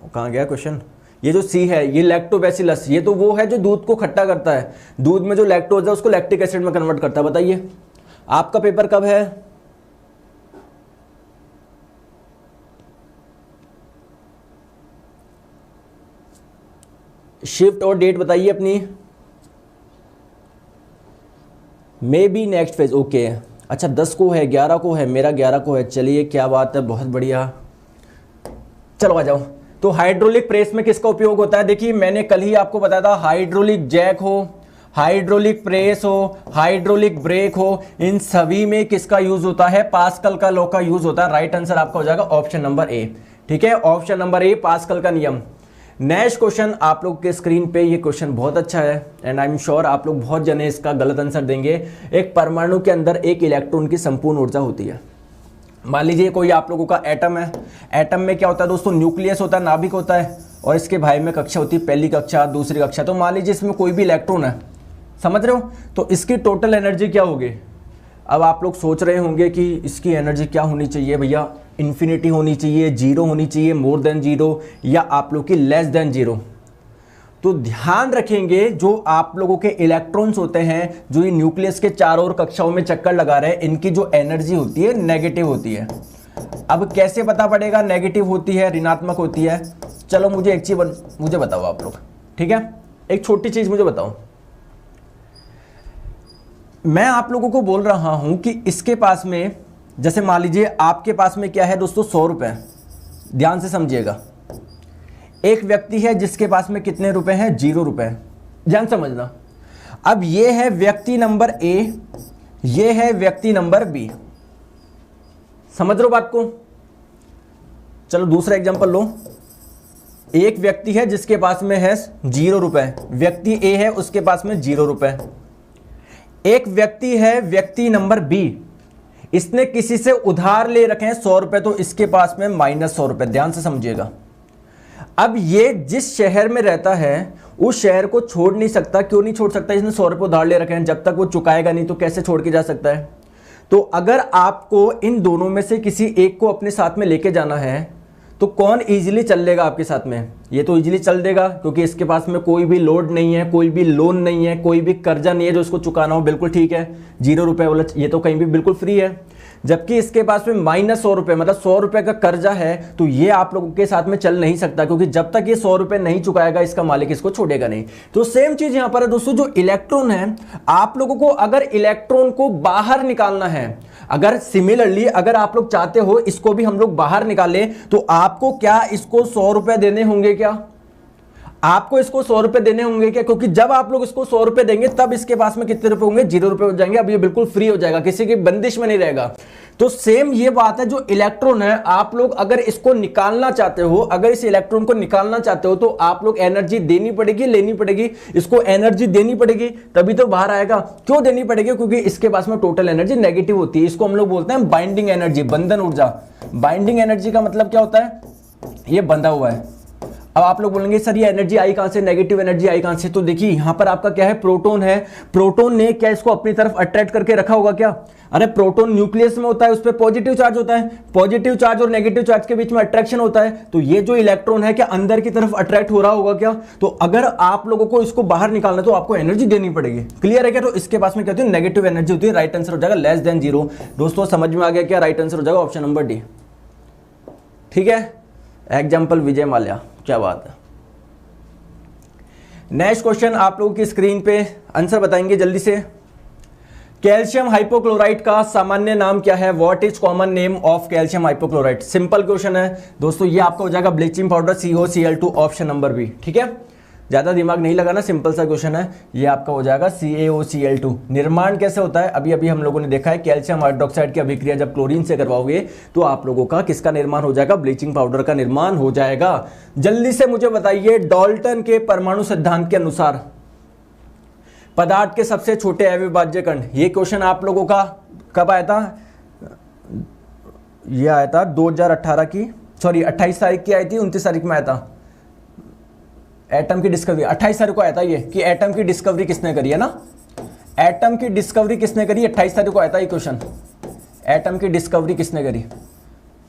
कहाँ गया क्वेश्चन, ये जो सी है ये लैक्टोबैसिलस, ये तो वो है जो दूध को खट्टा करता है, दूध में जो लैक्टोज है उसको लैक्टिक एसिड में कन्वर्ट करता है। बताइए आपका पेपर कब है, शिफ्ट और डेट बताइए अपनी। May be next phase, okay. अच्छा 10 को है, 11 को है, मेरा 11 को है, चलिए क्या बात है, बहुत बढ़िया। चलो आ जाओ। तो हाइड्रोलिक प्रेस में किसका उपयोग होता है, देखिए मैंने कल ही आपको बताया था, हाइड्रोलिक जैक हो, हाइड्रोलिक प्रेस हो, हाइड्रोलिक ब्रेक हो, इन सभी में किसका यूज होता है, पास्कल का लॉ का यूज होता है। राइट आंसर आपका हो जाएगा ऑप्शन नंबर ए, ठीक है, ऑप्शन नंबर ए, पास्कल का नियम। नेक्स्ट क्वेश्चन आप लोग के स्क्रीन पे, ये क्वेश्चन बहुत अच्छा है एंड आई एम श्योर आप लोग बहुत जने इसका गलत आंसर देंगे। एक परमाणु के अंदर एक इलेक्ट्रॉन की संपूर्ण ऊर्जा होती है। मान लीजिए कोई आप लोगों का एटम है, एटम में क्या होता है दोस्तों, न्यूक्लियस होता है, नाभिक होता है, और इसके भाई में कक्षा होती है, पहली कक्षा, दूसरी कक्षा। तो मान लीजिए इसमें कोई भी इलेक्ट्रॉन है, समझ रहे हो, तो इसकी टोटल एनर्जी क्या होगी। अब आप लोग सोच रहे होंगे कि इसकी एनर्जी क्या होनी चाहिए भैया, इन्फिनिटी होनी चाहिए, जीरो होनी चाहिए, मोर देन जीरो, या आप लोग की लेस देन जीरो। तो ध्यान रखेंगे जो आप लोगों के इलेक्ट्रॉन्स होते हैं, जो ये न्यूक्लियस के चारों ओर कक्षाओं में चक्कर लगा रहे हैं, इनकी जो एनर्जी होती है नेगेटिव होती है। अब कैसे पता पड़ेगा नेगेटिव होती है ऋणात्मक होती है, चलो मुझे एक चीज मुझे बताओ आप लोग, ठीक है, एक छोटी चीज मुझे बताओ। मैं आप लोगों को बोल रहा हूं कि इसके पास में, जैसे मान लीजिए आपके पास में क्या है दोस्तों, 100 रुपए, ध्यान से समझिएगा। एक व्यक्ति है जिसके पास में कितने रुपए हैं, 0 रुपए, ध्यान समझना। अब ये है व्यक्ति नंबर ए, ये है व्यक्ति नंबर बी, समझ रहे हो बात को। चलो दूसरा एग्जांपल लो। एक व्यक्ति है जिसके पास में है 0 रुपए, व्यक्ति ए है उसके पास में 0 रुपए। एक व्यक्ति है व्यक्ति नंबर बी, इसने किसी से उधार ले रखे हैं 100 रुपए, तो इसके पास में -100 रुपए, ध्यान से समझिएगा। अब ये जिस शहर में रहता है उस शहर को छोड़ नहीं सकता, क्यों नहीं छोड़ सकता, इसने 100 रुपए उधार ले रखे हैं, जब तक वो चुकाएगा नहीं तो कैसे छोड़ के जा सकता है। तो अगर आपको इन दोनों में से किसी एक को अपने साथ में लेके जाना है तो कौन इजीली चल लेगा आपके साथ में, ये तो इजीली चल देगा क्योंकि इसके पास में कोई भी लोड नहीं है, कोई भी लोन नहीं है, कोई भी कर्जा नहीं है जो इसको चुकाना हो, बिल्कुल ठीक है, 0 रुपए वाला ये तो कहीं भी बिल्कुल फ्री है। जबकि इसके पास में -100 रुपए, मतलब 100 रुपए का कर्जा है, तो ये आप लोगों के साथ में चल नहीं सकता, क्योंकि जब तक ये 100 रुपए नहीं चुकाएगा इसका मालिक इसको छोड़ेगा नहीं। तो सेम चीज यहां पर है दोस्तों, जो इलेक्ट्रॉन है, आप लोगों को अगर इलेक्ट्रॉन को बाहर निकालना है, अगर सिमिलरली अगर आप लोग चाहते हो इसको भी हम लोग बाहर निकाले, तो आपको क्या इसको 100 रुपए देने होंगे क्या, आपको इसको 100 रुपए देने होंगे क्या, क्योंकि जब आप लोग इसको 100 रुपए देंगे तब इसके पास में कितने रुपए होंगे, 0 रुपए हो जाएंगे। अब ये बिल्कुल फ्री हो जाएगा, किसी की बंदिश में नहीं रहेगा। तो सेम ये बात है, जो इलेक्ट्रॉन है, आप लोग अगर इसको निकालना चाहते हो, अगर इस इलेक्ट्रॉन को निकालना चाहते हो, तो आप लोग एनर्जी देनी पड़ेगी, लेनी पड़ेगी, इसको एनर्जी देनी पड़ेगी तभी तो बाहर आएगा। क्यों देनी पड़ेगी, क्योंकि इसके पास में टोटल एनर्जी नेगेटिव होती है, इसको हम लोग बोलते हैं बाइंडिंग एनर्जी, बंधन ऊर्जा। बाइंडिंग एनर्जी का मतलब क्या होता है, ये बंधा हुआ है। अब आप लोग बोलेंगे सर ये एनर्जी आई कहां से, नेगेटिव एनर्जी आई कहां से, तो देखिए यहां पर आपका क्या है, प्रोटॉन है, प्रोटॉन ने क्या इसको अपनी तरफ अट्रैक्ट करके रखा होगा क्या, अरे प्रोटॉन न्यूक्लियस में होता है, उस पर पॉजिटिव चार्ज होता है, पॉजिटिव चार्ज और नेगेटिव चार्ज के बीच में अट्रैक्शन होता है, तो ये जो इलेक्ट्रॉन है क्या अंदर की तरफ अट्रैक्ट हो रहा होगा क्या। तो अगर आप लोगों को इसको बाहर निकालना तो आपको एनर्जी देनी पड़ेगी, क्लियर है क्या। तो इसके पास में क्या होती है, नेगेटिव एनर्जी होती है। राइट आंसर हो जाएगा लेस देन 0। दोस्तों समझ में आ गया क्या, राइट आंसर हो जाएगा ऑप्शन नंबर डी, ठीक है। एग्जाम्पल विजय माल्या, क्या बात है। नेक्स्ट क्वेश्चन आप लोगों की स्क्रीन पे आंसर बताएंगे जल्दी से। कैल्शियम हाइपोक्लोराइड का सामान्य नाम क्या है? What is common name of calcium hypochlorite? Simple question है दोस्तों, ये आपका हो जाएगा bleaching powder CaOCl2 option number B. ठीक है, ज्यादा दिमाग नहीं लगाना, सिंपल सा क्वेश्चन है, ये आपका हो जाएगा CaOCl2। निर्माण कैसे होता है? अभी अभी हम लोगों ने देखा है, कैल्शियम हाइड्रोक्साइड की अभिक्रिया जब क्लोरीन से करवाओगे तो आप लोगों का किसका निर्माण हो जाएगा? ब्लीचिंग पाउडर का निर्माण हो जाएगा। जल्दी से मुझे बताइए, डाल्टन के परमाणु सिद्धांत के अनुसार पदार्थ के सबसे छोटे अविभाज्य कण, ये क्वेश्चन आप लोगों का कब आया था? ये आया था 2018 की, सॉरी 28 तारीख की आई थी, 29 तारीख में आया था। एटम की डिस्कवरी 28 तारीख को आया था, ये कि एटम की डिस्कवरी किसने करी है ना? एटम की डिस्कवरी किसने करी? 28 तारीख को आया था ये क्वेश्चन, एटम की डिस्कवरी किसने करी?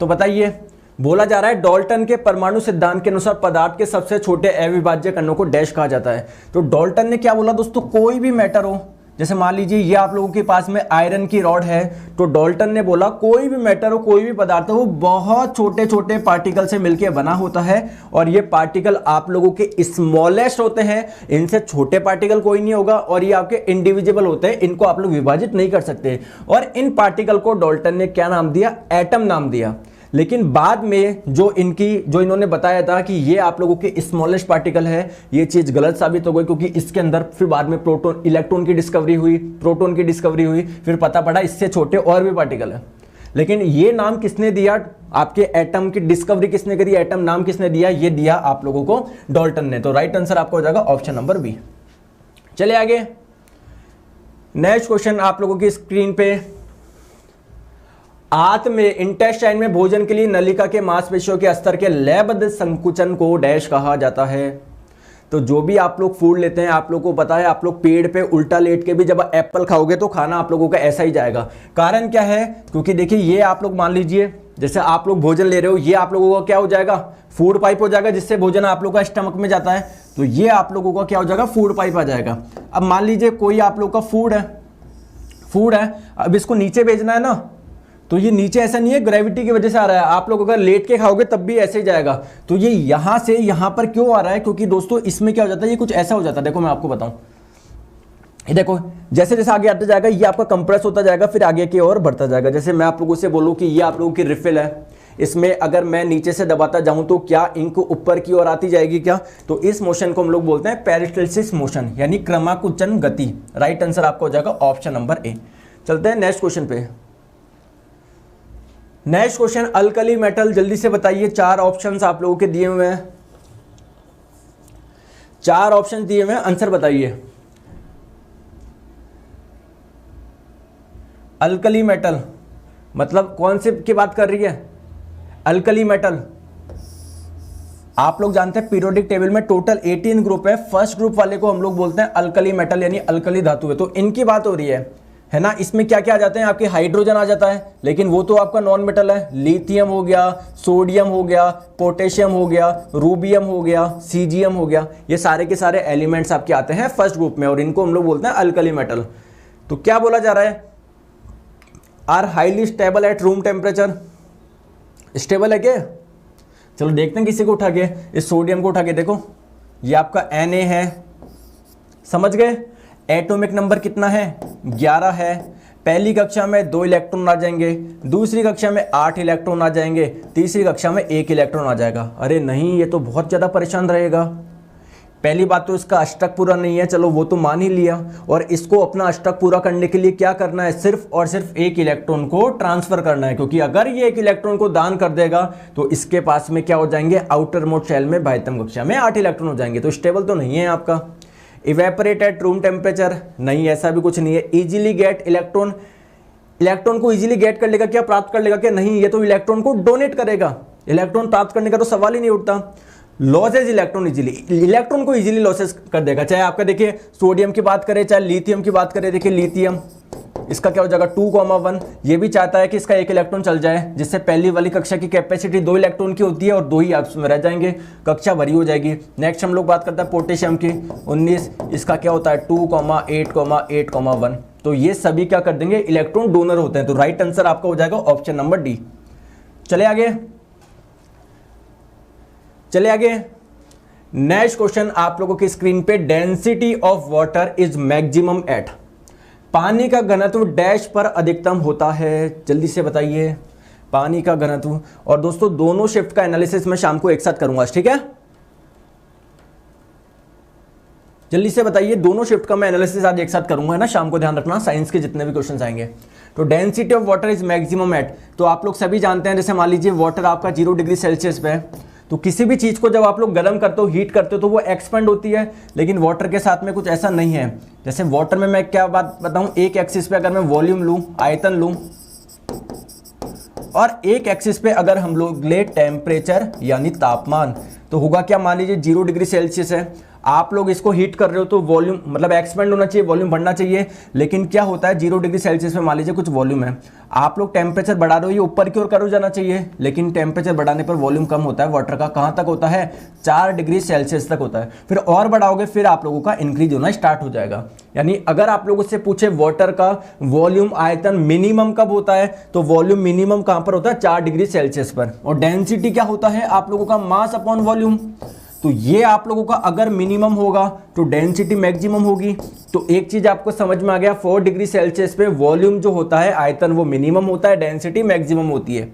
तो बताइए, बोला जा रहा है डाल्टन के परमाणु सिद्धांत के अनुसार पदार्थ के सबसे छोटे अविभाज्य कणों को डैश कहा जाता है। तो डाल्टन ने क्या बोला दोस्तों? कोई भी मैटर हो, जैसे मान लीजिए ये आप लोगों के पास में आयरन की रॉड है, तो डाल्टन ने बोला कोई भी मैटर हो, कोई भी पदार्थ हो, वो बहुत छोटे छोटे पार्टिकल से मिलकर बना होता है, और ये पार्टिकल आप लोगों के स्मॉलेस्ट होते हैं, इनसे छोटे पार्टिकल कोई नहीं होगा, और ये आपके इंडिविजिबल होते हैं, इनको आप लोग विभाजित नहीं कर सकते। और इन पार्टिकल को डाल्टन ने क्या नाम दिया? एटम नाम दिया। लेकिन बाद में जो इन्होंने बताया था कि ये आप लोगों के स्मॉलेस्ट पार्टिकल है, ये चीज गलत साबित हो गई, क्योंकि इसके अंदर फिर बाद में प्रोटॉन, इलेक्ट्रॉन की डिस्कवरी हुई, प्रोटॉन की डिस्कवरी हुई, फिर पता पड़ा इससे छोटे और भी पार्टिकल है। लेकिन ये नाम किसने दिया? आपके एटम की डिस्कवरी किसने करी? एटम नाम किसने दिया? ये दिया आप लोगों को डाल्टन ने। तो राइट आंसर आपका हो जाएगा ऑप्शन नंबर बी। चलिए आगे, नेक्स्ट क्वेश्चन आप लोगों की स्क्रीन पे। आंत में, इंटेस्टाइन में भोजन के लिए नलिका के मांसपेशियों के स्तर के लयबद्ध संकुचन को डैश कहा जाता है। तो जो भी आप लोग फूड लेते हैं, आप लोगों को पता है, आप लोग पेड़ पे उल्टा लेट के भी जब एप्पल खाओगे तो खाना आप लोगों का ऐसा ही जाएगा। कारण क्या है? क्योंकि देखिए, ये आप लोग मान लीजिए, जैसे आप लोग भोजन ले रहे हो, ये आप लोगों का क्या हो जाएगा? फूड पाइप हो जाएगा, जिससे भोजन आप लोगों का स्टमक में जाता है। तो ये आप लोगों का क्या हो जाएगा? फूड पाइप आ जाएगा। अब मान लीजिए कोई आप लोग का फूड है, अब इसको नीचे भेजना है ना, तो ये नीचे ऐसा नहीं है, ग्रेविटी की वजह से आ रहा है। आप लोग अगर लेट के खाओगे तब भी ऐसे ही जाएगा। तो ये यहां से यहां पर क्यों आ रहा है? क्योंकि दोस्तों इसमें क्या हो जाता है, ये कुछ ऐसा हो जाता है। देखो मैं आपको बताऊं, ये देखो, जैसे जैसे आगे आता जाएगा ये आपका कंप्रेस होता जाएगा, फिर आगे की ओर बढ़ता जाएगा। जैसे मैं आप लोगों से बोलूं कि ये आप लोगों की रिफिल है, इसमें अगर मैं नीचे से दबाता जाऊं तो क्या इंक ऊपर की ओर आती जाएगी क्या? तो इस मोशन को हम लोग बोलते हैं पेरिस्टल्सिस मोशन, यानी क्रमाकुचन गति। राइट आंसर आपका हो जाएगा ऑप्शन नंबर ए। चलते हैं नेक्स्ट क्वेश्चन पे। नेक्स्ट क्वेश्चन, अल्कली मेटल, जल्दी से बताइए। 4 ऑप्शंस आप लोगों के दिए हुए हैं, 4 ऑप्शन दिए हुए हैं, आंसर बताइए। अल्कली मेटल मतलब कौन से की बात कर रही है? अल्कली मेटल आप लोग जानते हैं पीरियोडिक टेबल में टोटल 18 ग्रुप है, फर्स्ट ग्रुप वाले को हम लोग बोलते हैं अल्कली मेटल, यानी अल्कली धातु है। तो इनकी बात हो रही है ना। इसमें क्या क्या आ जाते हैं? आपके हाइड्रोजन आ जाता है, लेकिन वो तो आपका नॉन मेटल है। लिथियम हो गया, सोडियम हो गया, पोटेशियम हो गया, रूबियम हो गया, सीजियम हो गया, ये सारे के सारे एलिमेंट्स आपके आते हैं फर्स्ट ग्रुप में, और इनको हम लोग बोलते हैं अल्कली मेटल। तो क्या बोला जा रहा है? Are highly stable at room temperature. Stable है क्या? चलो देखते हैं किसी को उठा के, इस सोडियम को उठा के देखो, ये आपका Na है, समझ गए? एटॉमिक नंबर कितना है? 11 है। पहली कक्षा में 2 इलेक्ट्रॉन आ जाएंगे, दूसरी कक्षा में 8 इलेक्ट्रॉन आ जाएंगे, तीसरी कक्षा में 1 इलेक्ट्रॉन आ जाएगा। अरे नहीं, ये तो बहुत ज़्यादा परेशान रहेगा। पहली बात तो इसका अष्टक पूरा नहीं है, चलो वो तो मान ही लिया, और इसको अपना अष्टक पूरा करने के लिए क्या करना है? सिर्फ और सिर्फ 1 इलेक्ट्रॉन को ट्रांसफर करना है, क्योंकि अगर ये 1 इलेक्ट्रॉन को दान कर देगा तो इसके पास में क्या हो जाएंगे? आउटर मोस्ट शेल में बाह्यतम कक्षा में 8 इलेक्ट्रॉन हो जाएंगे। तो स्टेबल तो नहीं है आपका। इवेपोरेट एट रूम टेम्परेचर, नहीं, ऐसा भी कुछ नहीं है। इजीली गेट इलेक्ट्रॉन, इलेक्ट्रॉन को इजीली गेट कर लेगा क्या? प्राप्त कर लेगा क्या? नहीं, ये तो इलेक्ट्रॉन को डोनेट करेगा। इलेक्ट्रॉन प्राप्त करने का तो सवाल ही नहीं उठता। लॉसेज इलेक्ट्रॉन इजीली, इलेक्ट्रॉन को इजीली लॉसेज कर देगा। चाहे आपका देखिए सोडियम की बात करें, चाहे लिथियम की बात करें, देखिए लिथियम इसका क्या हो जाएगा? 2,1। ये भी चाहता है कि इसका 1 इलेक्ट्रॉन चल जाए, जिससे पहली वाली कक्षा की कैपेसिटी 2 इलेक्ट्रॉन की होती है और 2 ही आपस में रह जाएंगे, कक्षा भरी हो जाएगी। नेक्स्ट हम लोग बात करते हैं पोटेशियम की, 19, इसका क्या होता है? 2,8,8,1। तो ये सभी क्या कर देंगे? इलेक्ट्रॉन डोनर होते हैं। तो राइट आंसर आपका हो जाएगा ऑप्शन नंबर डी। चले आगे, चले आगे। नेक्स्ट क्वेश्चन आप लोगों की स्क्रीन पे, density of water is maximum at. पानी का घनत्व डैश पर अधिकतम होता है, जल्दी से बताइए। पानी का घनत्व, और दोस्तों दोनों शिफ्ट का एनालिसिस मैं शाम को एक साथ करूंगा, ठीक है। जल्दी से बताइए, दोनों शिफ्ट का मैं एनालिसिस आज एक साथ करूंगा, है ना, शाम को ध्यान रखना, साइंस के जितने भी क्वेश्चंस आएंगे। तो density of water is maximum at, तो आप लोग सभी जानते हैं, जैसे मान लीजिए वाटर आपका 0 डिग्री सेल्सियस पे है, तो किसी भी चीज को जब आप लोग गर्म करते हो, हीट करते हो, तो वो एक्सपेंड होती है, लेकिन वाटर के साथ में कुछ ऐसा नहीं है। जैसे वाटर में मैं क्या बात बताऊं, एक एक्सिस पे अगर मैं वॉल्यूम लूं, आयतन लूं, और एक एक्सिस पे अगर हम लोग ले टेम्परेचर यानी तापमान, तो होगा क्या, मान लीजिए 0 डिग्री सेल्सियस है, आप लोग इसको हीट कर रहे हो तो वॉल्यूम मतलब एक्सपेंड होना चाहिए, वॉल्यूम बढ़ना चाहिए, लेकिन क्या होता है 0 डिग्री सेल्सियस में मान लीजिए कुछ वॉल्यूम है, आप लोग टेम्परेचर बढ़ा रहे हो, ये ऊपर की ओर करो जाना चाहिए, लेकिन टेम्परेचर बढ़ाने पर वॉल्यूम कम होता है वाटर का, कहां तक होता है, 4 डिग्री सेल्सियस तक होता है। फिर और बढ़ाओगे फिर आप लोगों का इंक्रीज होना स्टार्ट हो जाएगा। यानी अगर आप लोगों से पूछे वाटर का वॉल्यूम आयतन मिनिमम कब होता है, तो वॉल्यूम मिनिमम कहां पर होता है, 4 डिग्री सेल्सियस पर। और डेंसिटी क्या होता है आप लोगों का, मास अपॉन वॉल्यूम। तो ये आप लोगों का अगर मिनिमम होगा तो डेंसिटी मैक्सिमम होगी। तो एक चीज आपको समझ में आ गया, 4 डिग्री सेल्सियस पे वॉल्यूम जो होता है आयतन वो मिनिमम होता है, डेंसिटी मैक्सिमम होती है।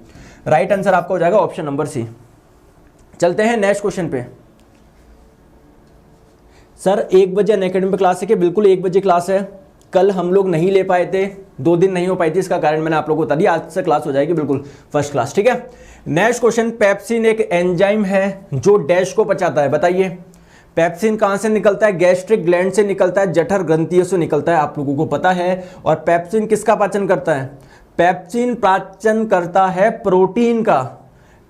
राइट आंसर आपका हो जाएगा ऑप्शन नंबर सी। चलते हैं नेक्स्ट क्वेश्चन पे। सर 1 बजे अनअकैडमी क्लास है कि, बिल्कुल 1 बजे क्लास है। कल हम लोग नहीं ले पाए थे, 2 दिन नहीं हो पाई थी, इसका कारण मैंने आप लोगों को बता दिया, आज से क्लास हो जाएगी बिल्कुल फर्स्ट क्लास, ठीक है। नेक्स्ट क्वेश्चन, पेप्सिन एक एंजाइम है जो डैश को पचाता है, बताइए। पेप्सिन कहां से निकलता है, गैस्ट्रिक ग्लैंड से निकलता है, जठर ग्रंथियों से निकलता है, आप लोगों को पता है। और पेप्सिन किसका पाचन करता है, पेप्सिन पाचन करता है प्रोटीन का,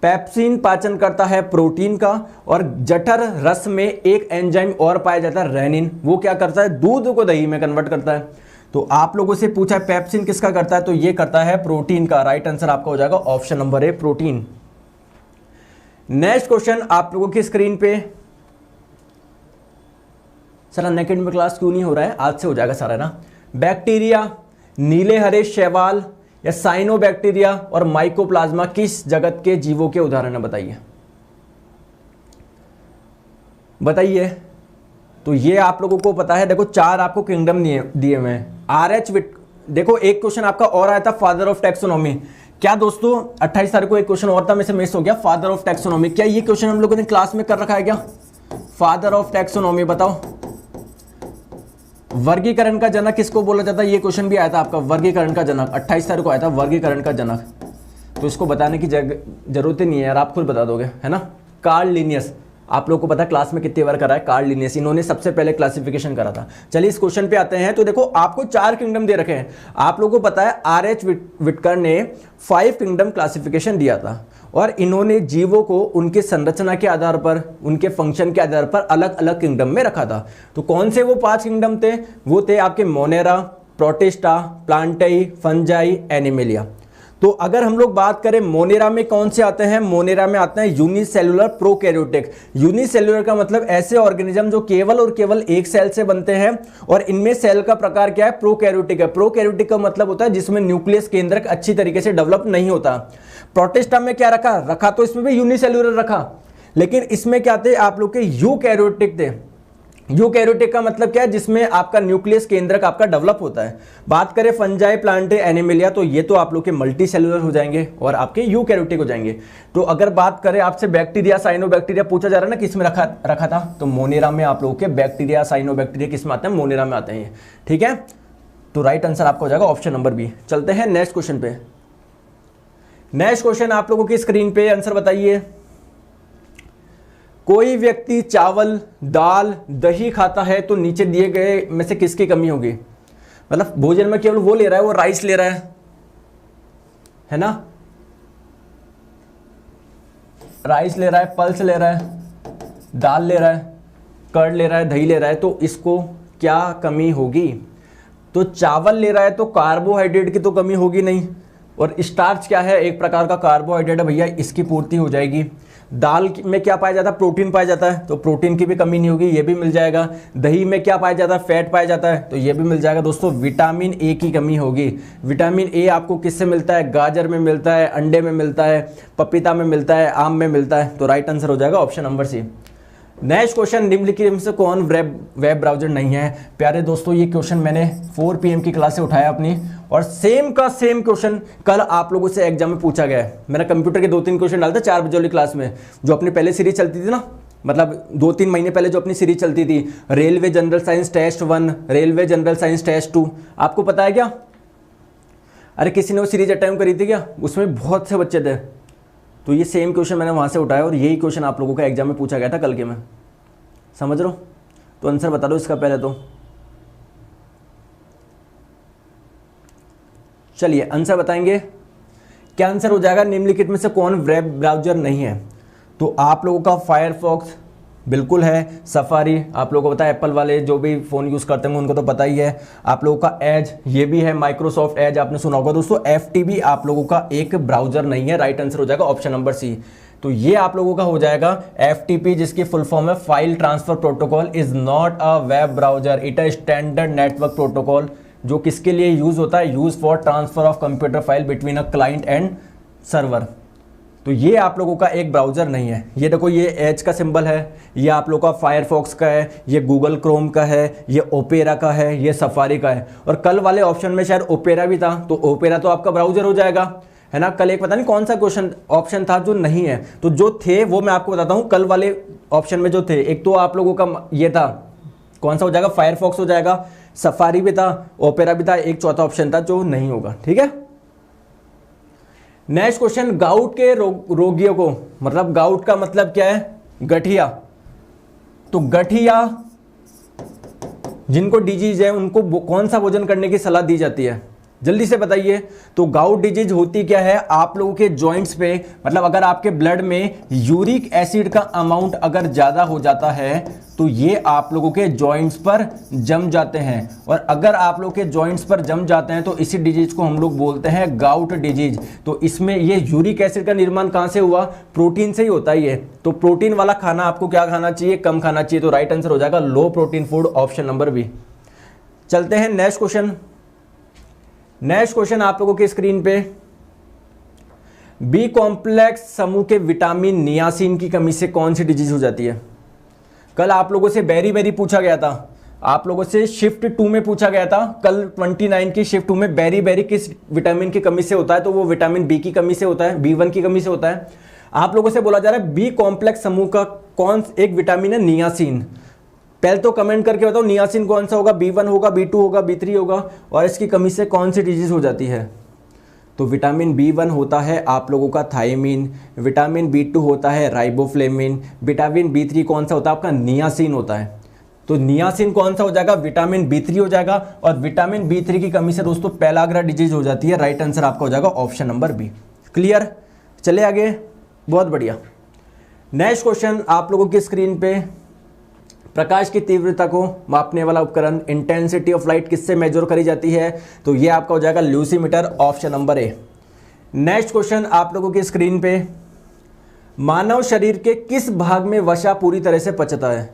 पेप्सिन पाचन करता है प्रोटीन का। और जठर रस में एक एंजाइम और पाया जाता है रेनिन, वो क्या करता है, दूध को दही में कन्वर्ट करता है। तो आप लोगों से पूछा है पेप्सिन किसका करता है, तो ये करता है प्रोटीन का। राइट आंसर आपका हो जाएगा ऑप्शन नंबर ए, प्रोटीन। नेक्स्ट क्वेश्चन आप लोगों की स्क्रीन पे, सर अनअकैडमी क्लास क्यों नहीं हो रहा है, आज से हो जाएगा सारा ना। बैक्टीरिया, नीले हरे शैवाल या साइनोबैक्टीरिया और माइकोप्लाज्मा किस जगत के जीवों के उदाहरण है, बताइए बताइए। तो ये आप लोगों को पता है, देखो 4 आपको किंगडम दिए हुए हैं। RH देखो एक क्वेश्चन आपका और आया था, फादर ऑफ टैक्सोनॉमी। क्या दोस्तों 28 तारीख को एक क्वेश्चन और था, में से मिस हो गया, फादर ऑफ टैक्सोनॉमी। क्या ये क्वेश्चन हम लोगों ने क्लास में कर रखा है क्या, फादर ऑफ टैक्सोनॉमी बताओ। वर्गीकरण का जनक किसको बोला जाता है, ये क्वेश्चन भी आया था आपका, वर्गीकरण का जनक 28 तारीख को आया था, वर्गीकरण का जनक। तो इसको बताने की जरूरत ही नहीं है यार, आप खुद बता दोगे, है ना। कार्ल लिनियस, आप लोगों को पता है क्लास में कितनी बार करा है, कार्ल लिनियस, इन्होंने सबसे पहले क्लासिफिकेशन करा था। चलिए इस क्वेश्चन पे आते हैं। तो देखो आपको 4 किंगडम दे रखे हैं, आप लोगों को पता है RH विटकर ने 5 किंगडम क्लासिफिकेशन दिया था, और इन्होंने जीवों को उनके संरचना के आधार पर, उनके फंक्शन के आधार पर अलग अलग किंगडम में रखा था। तो कौन से वो 5 किंगडम थे, वो थे आपके मोनेरा, प्रोटिस्टा, प्लांटाई, फंजाई, एनिमेलिया। तो अगर हम लोग बात करें मोनेरा में कौन से आते हैं, मोनेरा में आते हैं यूनिसेलुलर प्रोकैरियोटिक। यूनिसेलुलर का मतलब ऐसे ऑर्गेनिज्म जो केवल और केवल एक सेल से बनते हैं, और इनमें सेल का प्रकार क्या है, प्रोकैरियोटिक है। प्रोकैरियोटिक का मतलब होता है जिसमें न्यूक्लियस केंद्रक अच्छी तरीके से डेवलप नहीं होता। प्रोटिस्टा में क्या रखा तो इसमें भी यूनिसेलुलर रखा, लेकिन इसमें क्या थे आप लोग के यूकैरियोटिक थे। यूकैरियोटिक का मतलब क्या है, जिसमें आपका न्यूक्लियस केंद्रक आपका डेवलप होता है। बात करें फंजाई, प्लांटे, एनिमेलिया, तो ये तो आप लोग के मल्टी सेलुलर हो जाएंगे और आपके यूकैरियोटिक हो जाएंगे। तो अगर बात करें आपसे बैक्टीरिया, साइनोबैक्टीरिया पूछा जा रहा है ना, किस में रखा था, तो मोनेरा में आप लोगों के बैक्टीरिया, साइनोबैक्टीरिया किस में आते हैं, मोनेरा में आते हैं, ठीक है। तो राइट आंसर आपका हो जाएगा ऑप्शन नंबर बी। चलते हैं नेक्स्ट क्वेश्चन पे। नेक्स्ट क्वेश्चन आप लोगों की स्क्रीन पे, आंसर बताइए। कोई व्यक्ति चावल, दाल, दही खाता है तो नीचे दिए गए में से किसकी कमी होगी। मतलब भोजन में केवल वो ले रहा है, वो राइस ले रहा है ना, राइस ले रहा है, पल्स ले रहा है, दाल ले रहा है, कर्ड ले रहा है, दही ले रहा है, तो इसको क्या कमी होगी। तो चावल ले रहा है तो कार्बोहाइड्रेट की तो कमी होगी नहीं, और स्टार्च क्या है, एक प्रकार का कार्बोहाइड्रेट है भैया, इसकी पूर्ति हो जाएगी। दाल में क्या पाया जाता है, प्रोटीन पाया जाता है, तो प्रोटीन की भी कमी नहीं होगी, ये भी मिल जाएगा। दही में क्या पाया जाता है, फैट पाया जाता है, तो ये भी मिल जाएगा। दोस्तों विटामिन ए की कमी होगी। विटामिन ए आपको किससे मिलता है, गाजर में मिलता है, अंडे में मिलता है, पपीता में मिलता है, आम में मिलता है। तो राइट आंसर हो जाएगा option number C. Next question, निम्नलिखित में से कौन वेब ब्राउजर नहीं है? प्यारे दोस्तों, ये क्वेश्चन मैंने 4 PM की क्लास से उठाया अपनी, और सेम का सेम क्वेश्चन कल आप लोगों से एग्जाम में पूछा गया है। मैंने कंप्यूटर के 2-3 क्वेश्चन डालता 4 बजे वाली क्लास में, जो अपनी पहले सीरीज चलती थी ना, मतलब 2-3 महीने पहले जो अपनी सीरीज चलती थी, railway general science test 1, railway general science test 2। आपको पता है क्या? अरे किसी ने वो सीरीज अटेम्प्ट करी थी क्या? उसमें बहुत से बच्चे थे। तो ये सेम क्वेश्चन मैंने वहाँ से उठाया और यही क्वेश्चन आप लोगों का एग्जाम में पूछा गया था कल के में। समझ रहे हो? तो आंसर बता दो इसका पहले तो। चलिए आंसर बताएंगे। क्या आंसर हो जाएगा? निम्नलिखित में से कौन वेब ब्राउजर नहीं है? तो आप लोगों का फायरफॉक्स बिल्कुल है, सफारी आप लोगों को पता है, एप्पल वाले जो भी फ़ोन यूज़ करते हैं उनको तो पता ही है। आप लोगों का एज, ये भी है, माइक्रोसॉफ्ट एज आपने सुना होगा दोस्तों। FTP आप लोगों का एक ब्राउजर नहीं है, राइट आंसर हो जाएगा ऑप्शन नंबर सी। तो ये आप लोगों का हो जाएगा FTP, जिसकी फुल फॉर्म है file transfer protocol, is not a web browser, it a standard network protocol, जो किसके लिए यूज होता है? Use for transfer of computer file between a client and server. तो ये आप लोगों का एक ब्राउजर नहीं है। ये देखो, ये एज का सिंबल है, ये आप लोगों का फायरफॉक्स का है, ये गूगल क्रोम का है, ये ओपेरा का है, ये सफारी का है। और कल वाले ऑप्शन में शायद ओपेरा भी था, तो ओपेरा तो आपका ब्राउजर हो जाएगा, है ना। कल एक पता नहीं कौन सा क्वेश्चन ऑप्शन था जो नहीं है, तो जो थे वो मैं आपको बताता हूँ। कल वाले ऑप्शन में जो थे, एक तो आप लोगों का ये था, कौन सा हो जाएगा? फायरफॉक्स हो जाएगा, सफारी भी था, ओपेरा भी था, एक चौथा ऑप्शन था जो नहीं होगा। ठीक है। नेक्स्ट क्वेश्चन, गाउट के रोगियों को, मतलब गाउट का मतलब क्या है? गठिया। तो गठिया जिनको डिजीज है उनको कौन सा भोजन करने की सलाह दी जाती है? जल्दी से बताइए। तो गाउट डिजीज होती क्या है? आप लोगों के जॉइंट्स पे, मतलब अगर आपके ब्लड में यूरिक एसिड का अमाउंट अगर ज़्यादा हो जाता है तो ये आप लोगों के जॉइंट्स पर जम जाते हैं, और अगर आप लोगों के जॉइंट्स पर जम जाते हैं तो इसी डिजीज को हम लोग बोलते हैं गाउट डिजीज। तो इसमें ये यूरिक एसिड का निर्माण कहाँ से हुआ? प्रोटीन से ही होता ही है। तो प्रोटीन वाला खाना आपको क्या खाना चाहिए? कम खाना चाहिए। तो राइट आंसर हो जाएगा low protein food, option number B. चलते हैं नेक्स्ट क्वेश्चन। नेक्स्ट क्वेश्चन आप लोगों के स्क्रीन पे, बी कॉम्प्लेक्स समूह के विटामिन नियासिन की कमी से कौन सी डिजीज हो जाती है? कल आप लोगों से बेरी पूछा गया था, आप लोगों से शिफ्ट 2 में पूछा गया था। कल 29 की शिफ्ट 2 में बेरी किस विटामिन की कमी से होता है? तो वो विटामिन बी की कमी से होता है, B1 की कमी से होता है। आप लोगों से बोला जा रहा है बी कॉम्प्लेक्स समूह का कौन एक विटामिन है? नियासिन। पहले तो कमेंट करके बताओ नियासिन कौन सा होगा? B1 होगा, B2 होगा, B3 होगा, और इसकी कमी से कौन सी डिजीज हो जाती है? तो विटामिन B1 होता है आप लोगों का थायमीन, विटामिन B2 होता है राइबोफ्लेविन, विटामिन B3 कौन सा होता है आपका? नियासिन होता है। तो नियासिन कौन सा हो जाएगा? विटामिन B3 हो जाएगा, और विटामिन B3 की कमी से दोस्तों पेलाग्रा डिजीज हो जाती है। राइट आंसर आपका हो जाएगा ऑप्शन नंबर बी। क्लियर? चले आगे, बहुत बढ़िया। नेक्स्ट क्वेश्चन आप लोगों की स्क्रीन पे, प्रकाश की तीव्रता को मापने वाला उपकरण, इंटेंसिटी ऑफ लाइट, किससे मेजर करी जाती है? तो ये आपका हो जाएगा luxmeter, option number A. Next question आप लोगों की स्क्रीन पे, मानव शरीर के किस भाग में वसा पूरी तरह से पचता है?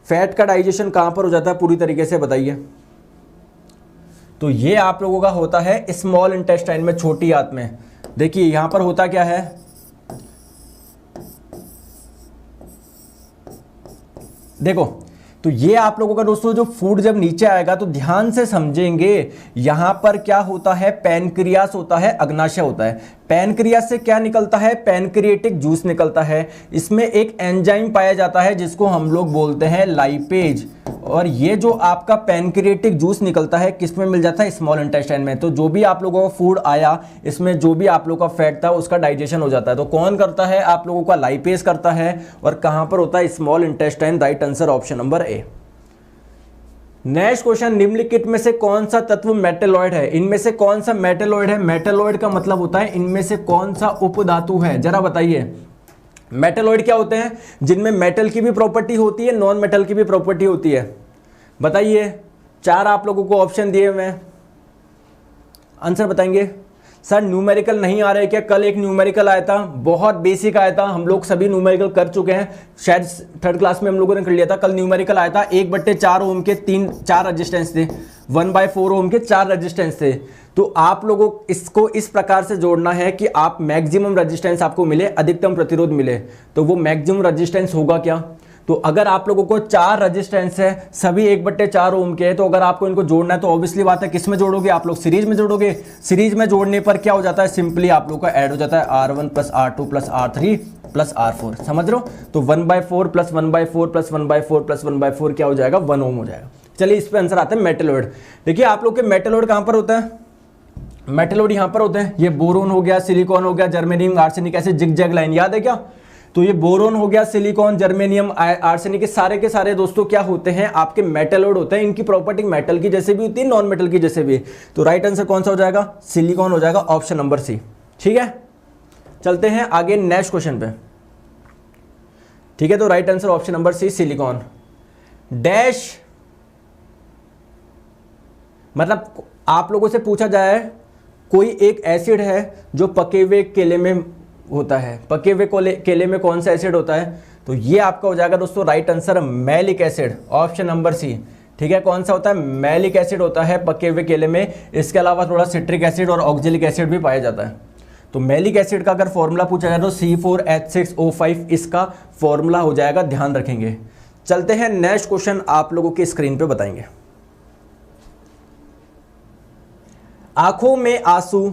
फैट का डाइजेशन कहां पर हो जाता है पूरी तरीके से, बताइए। तो ये आप लोगों का होता है स्मॉल इंटेस्टाइन में, छोटी आंत में। देखिए यहां पर होता क्या है, देखो, तो ये आप लोगों का दोस्तों जो फूड जब नीचे आएगा तो ध्यान से समझेंगे, यहां पर क्या होता है? पैनक्रियास होता है, अग्नाशय होता है। पैनक्रियास से क्या निकलता है? पैनक्रिएटिक जूस निकलता है। इसमें एक एंजाइम पाया जाता है जिसको हम लोग बोलते हैं लाइपेज, और ये जो आपका पैनक्रिएटिक जूस निकलता है किस में मिल जाता है? स्मॉल इंटेस्टाइन में। तो जो भी आप लोगों का फूड आया, इसमें जो भी आप लोगों का फैट था उसका डाइजेशन हो जाता है। तो कौन करता है? आप लोगों का लाइपेज करता है, और कहां पर होता है? Small intestine. Right answer option number A. Next question, निम्नलिखित में से कौन सा तत्व मेटेलॉइड है? इनमें से कौन सा मेटेलॉइड है? मेटेलॉइड का मतलब होता है इनमें से कौन सा उपधातु है, जरा बताइए। मेटेलॉइड क्या होते हैं? जिनमें मेटल की भी प्रॉपर्टी होती है, नॉन मेटल की भी प्रॉपर्टी होती है, बताइए। 4 आप लोगों को ऑप्शन दिए मैं, आंसर बताएंगे। सर न्यूमेरिकल नहीं आ रहे क्या? कल एक न्यूमेरिकल आया था, बहुत बेसिक आया था, हम लोग सभी न्यूमेरिकल कर चुके हैं, शायद 3rd क्लास में हम लोगों ने कर लिया था। कल न्यूमेरिकल आया था, 1/4 ओम के 4 रजिस्टेंस थे, 1/4 ओम के 4 रजिस्टेंस थे। तो आप लोगों इसको इस प्रकार से जोड़ना है कि आप मैक्सिमम रजिस्टेंस आपको मिले, अधिकतम प्रतिरोध मिले। तो वो मैक्सिमम रजिस्टेंस होगा क्या? तो अगर आप लोगों को 4 रेजिस्टेंस है, सभी 1/4 ओम के हैं, तो अगर आपको इनको जोड़ना है तो ऑब्वियसली बात है किस में जोड़ोगे आप लोग, सीरीज में जोड़ोगे। सीरीज में जोड़ने पर क्या हो जाता है, सिंपली आप लोग का ऐड हो जाता है R1 + R2 + R3 + R4, समझ रहे हो। तो 1/4 + 1/4 + 1/4 + 1/4 क्या हो जाएगा, 1 ओम हो जाएगा। चलिए इस पे आंसर आता है मेटलोइड। देखिए आप लोग के मेटलोइड कहां पर होता है, मेटलोइड यहां पर होते हैं। ये बोरोन हो गया, सिलिकॉन हो गया, जर्मेनियम, आर्सेनिक, ऐसे जिग-जैग लाइन याद है क्या। तो ये बोरोन हो गया, सिलिकॉन, जर्मेनियम, आर्सेनिक, के सारे दोस्तों क्या होते हैं, आपके मेटलोइड होते हैं। इनकी प्रॉपर्टी मेटल की जैसे भी होती है, नॉन मेटल की जैसे भी। तो राइट आंसर कौन सा हो जाएगा, सिलिकॉन हो जाएगा, ऑप्शन नंबर सी। ठीक है, चलते हैं आगे नेक्स्ट क्वेश्चन पे। ठीक है, तो right answer option number C, silicon. Dash मतलब आप लोगों से पूछा जाए कोई एक एसिड है जो पके हुए केले में होता है, पके हुए केले में कौन सा एसिड होता है, तो ये आपका हो जाएगा दोस्तों right answer malic acid, option number C. ठीक है, कौन सा होता है, मैलिक एसिड होता है पके हुए केले में। इसके अलावा थोड़ा सिट्रिक एसिड और ऑक्जेलिक एसिड भी पाया जाता है। तो मैलिक एसिड का अगर फॉर्मूला पूछा जाए तो C4H6O5 इसका फॉर्मूला हो जाएगा, ध्यान रखेंगे। चलते हैं नेक्स्ट क्वेश्चन, आप लोगों की स्क्रीन पे बताएंगे। आंखों में आंसू,